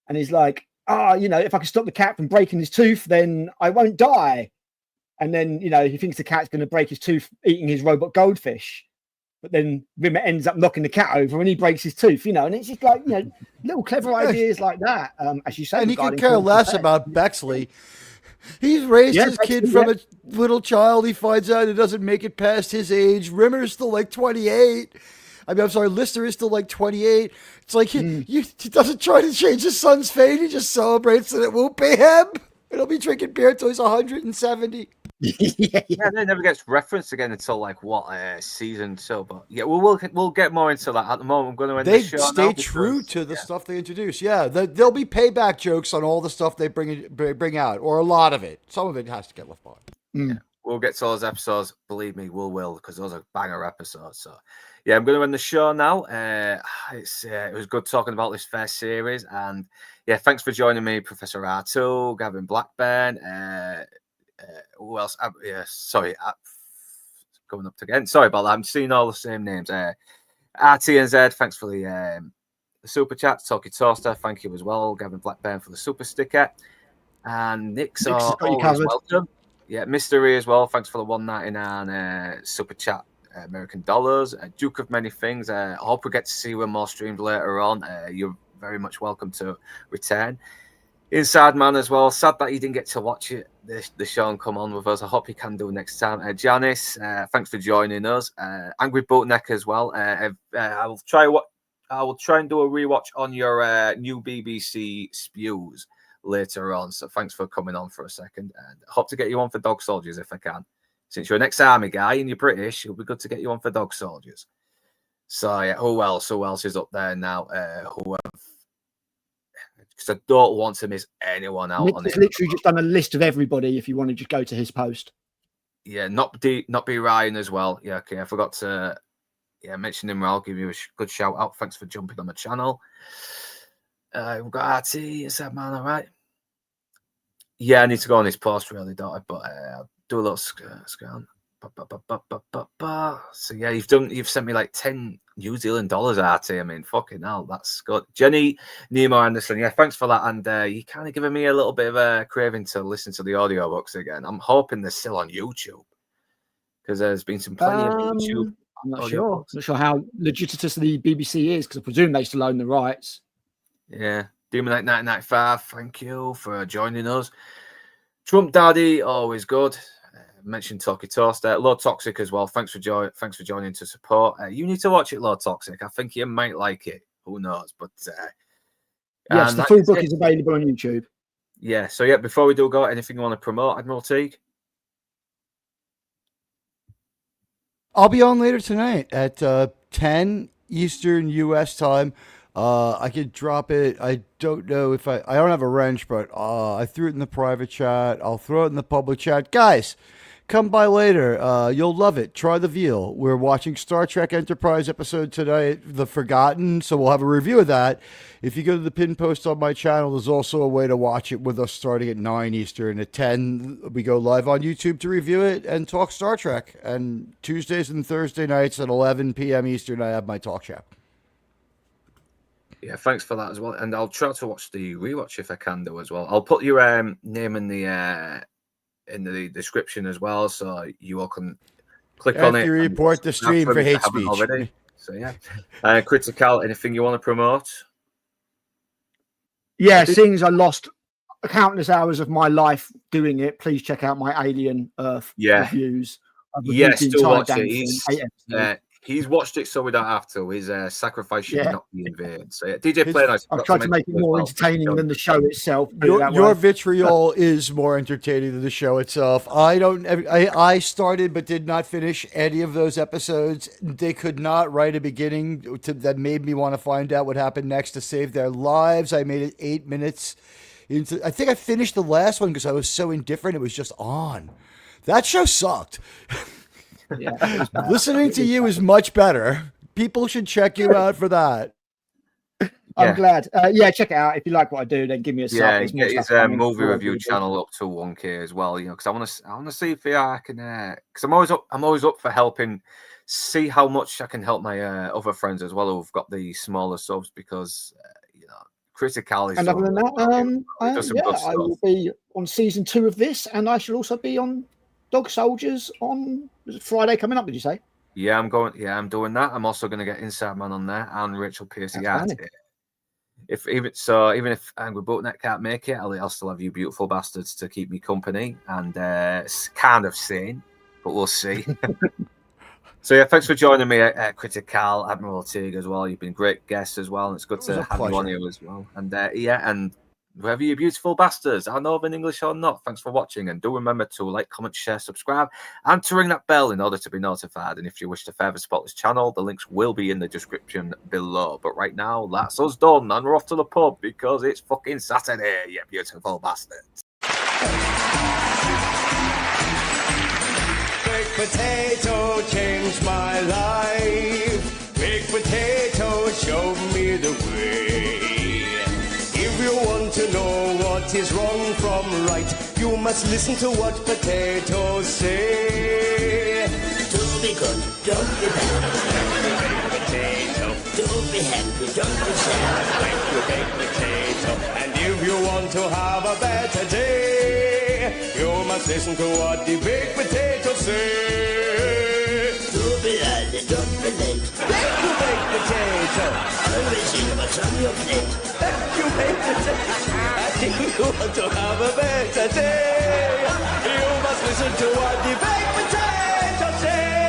and he's like, if I can stop the cat from breaking his tooth, then I won't die. And then, he thinks the cat's going to break his tooth eating his robot goldfish. But then Rimmer ends up knocking the cat over and he breaks his tooth, and it's just like, little clever ideas like that, as you say. And he could care less about Bexley. He's raised his kid from a little child. He finds out it doesn't make it past his age. Rimmer's still like 28. I'm sorry, Lister is still like 28. It's like he doesn't try to change his son's fate. He just celebrates that it won't be him. He'll be drinking beer until he's 170. Yeah, it never gets referenced again until season 2. But yeah, we'll get more into that. At the moment, I'm going to end the show. They stay true to the stuff they introduce. Yeah, there'll be payback jokes on all the stuff they bring out, or a lot of it. Some of it has to get left behind. Yeah, we'll get to those episodes. Believe me, will because those are banger episodes. So yeah, I'm going to end the show now. It was good talking about this first series, and yeah, thanks for joining me, Professor R2, Gavin Blackburn. Who else? Going up again. Sorry about that. I'm seeing all the same names. RT and Z, thanks for the super chat. Talkie Toaster, thank you as well. Gavin Blackburn for the super sticker. And Nick's always welcome. Yeah, Mystery as well. Thanks for the $1.99 super chat. American dollars. Duke of Many Things. I hope we get to see you in more streams later on. You're very much welcome to return. Inside Man as well. Sad that you didn't get to watch it, the show, and come on with us. I hope you can do next time. Janice, thanks for joining us. Angry Bootneck as well. I will try and do a rewatch on your new BBC Spews later on. So thanks for coming on for a second. And I hope to get you on for Dog Soldiers if I can. Since you're an ex-army guy and you're British, it'll be good to get you on for Dog Soldiers. So yeah, who else is up there now? Because I don't want to miss anyone out. Nick's literally just done a list of everybody. If you want to just go to his post. Yeah, not be Ryan as well. Yeah, okay. I forgot to mention him. I'll give you a good shout out. Thanks for jumping on the channel. We've got RT. Is that man all right? Yeah, I need to go on his post really, don't I? But I'll do a little scan. So yeah, you've sent me like 10 New Zealand dollars, RT. I mean, fucking hell, that's good. Jenny Nemo Anderson, yeah, thanks for that. And you kind of giving me a little bit of a craving to listen to the audiobooks again. I'm hoping they're still on YouTube because there's been some plenty of YouTube. I'm not sure. I'm not sure how legitimatous the BBC is because I presume they still own the rights. Yeah, Demon 1995, thank you for joining us. Trump Daddy, always good. Mentioned Talkie Toaster, Low Toxic as well. Thanks for joining to support. You need to watch it, Low Toxic. I think you might like it. Who knows? But yes, the full book is available on YouTube. Yeah. So yeah, before we do go, anything you want to promote, Admiral Teague? I'll be on later tonight at 10 Eastern U.S. time. I could drop it. I don't know if I don't have a wrench, but I threw it in the private chat. I'll throw it in the public chat. Guys, come by later. You'll love it. Try the veal. We're watching Star Trek Enterprise episode tonight, The Forgotten, so we'll have a review of that. If you go to the pin post on my channel, there's also a way to watch it with us starting at 9 Eastern. At 10, we go live on YouTube to review it and talk Star Trek. And Tuesdays and Thursday nights at 11 p.m. Eastern, I have my talk show. Yeah, thanks for that as well. And I'll try to watch the rewatch if I can do as well. I'll put your name in the description as well, so you all can click on it. After you report the stream for hate speech. Already. So yeah, Critical, anything you want to promote? Yeah, seeing as I lost countless hours of my life doing it, please check out my Alien Earth reviews. Yes, do watch it. He's watched it so we don't have to. His sacrifice should not be in vain. So, DJ Play Nice. I've tried to make it more entertaining than the show itself. Your vitriol is more entertaining than the show itself. I started but did not finish any of those episodes. They could not write a beginning that made me want to find out what happened next to save their lives. I made it 8 minutes into. I think I finished the last one because I was so indifferent. It was just on. That show sucked. Yeah, listening to you is much better. People should check you out for that. I'm glad. Check it out. If you like what I do, then give me a sub. Yeah, get his movie review channel up to 1K as well. You know, because I want to see if I can. Because I'm always up for helping. See how much I can help my other friends as well who've got the smaller subs because Critical is. And other than that, I will be on season 2 of this, and I shall also be on Dog Soldiers on Friday coming up. Did you say? Yeah, I'm going. Yeah, I'm doing that. I'm also going to get Inside Man on there and Rachel Piercy at it. Even if Angry Boatnet can't make it, I'll still have you beautiful bastards to keep me company and it's kind of sane, but we'll see. So yeah, thanks for joining me at Critical, Admiral Teague as well. You've been great guests as well, and it's good to have you on here as well. And and wherever you beautiful bastards, I know in English or not, thanks for watching, and do remember to like, comment, share, subscribe, and to ring that bell in order to be notified. And if you wish to further support this channel, the links will be in the description below. But right now, that's us done, and we're off to the pub because it's fucking Saturday, you beautiful bastards. Baked potato changed my life. Baked potato showed me the way. If you want to know what is wrong from right, you must listen to what potatoes say. To be good, don't be bad. Baked potato. To be happy, don't be sad. Thank you, baked potato. And if you want to have a better day, you must listen to what the baked potatoes say. To be early, don't be late. Thank you, baked potato. Always eat what's on your plate. Thank you, baked potato. And if you want to have a better day, you must listen to what the baked potatoes say.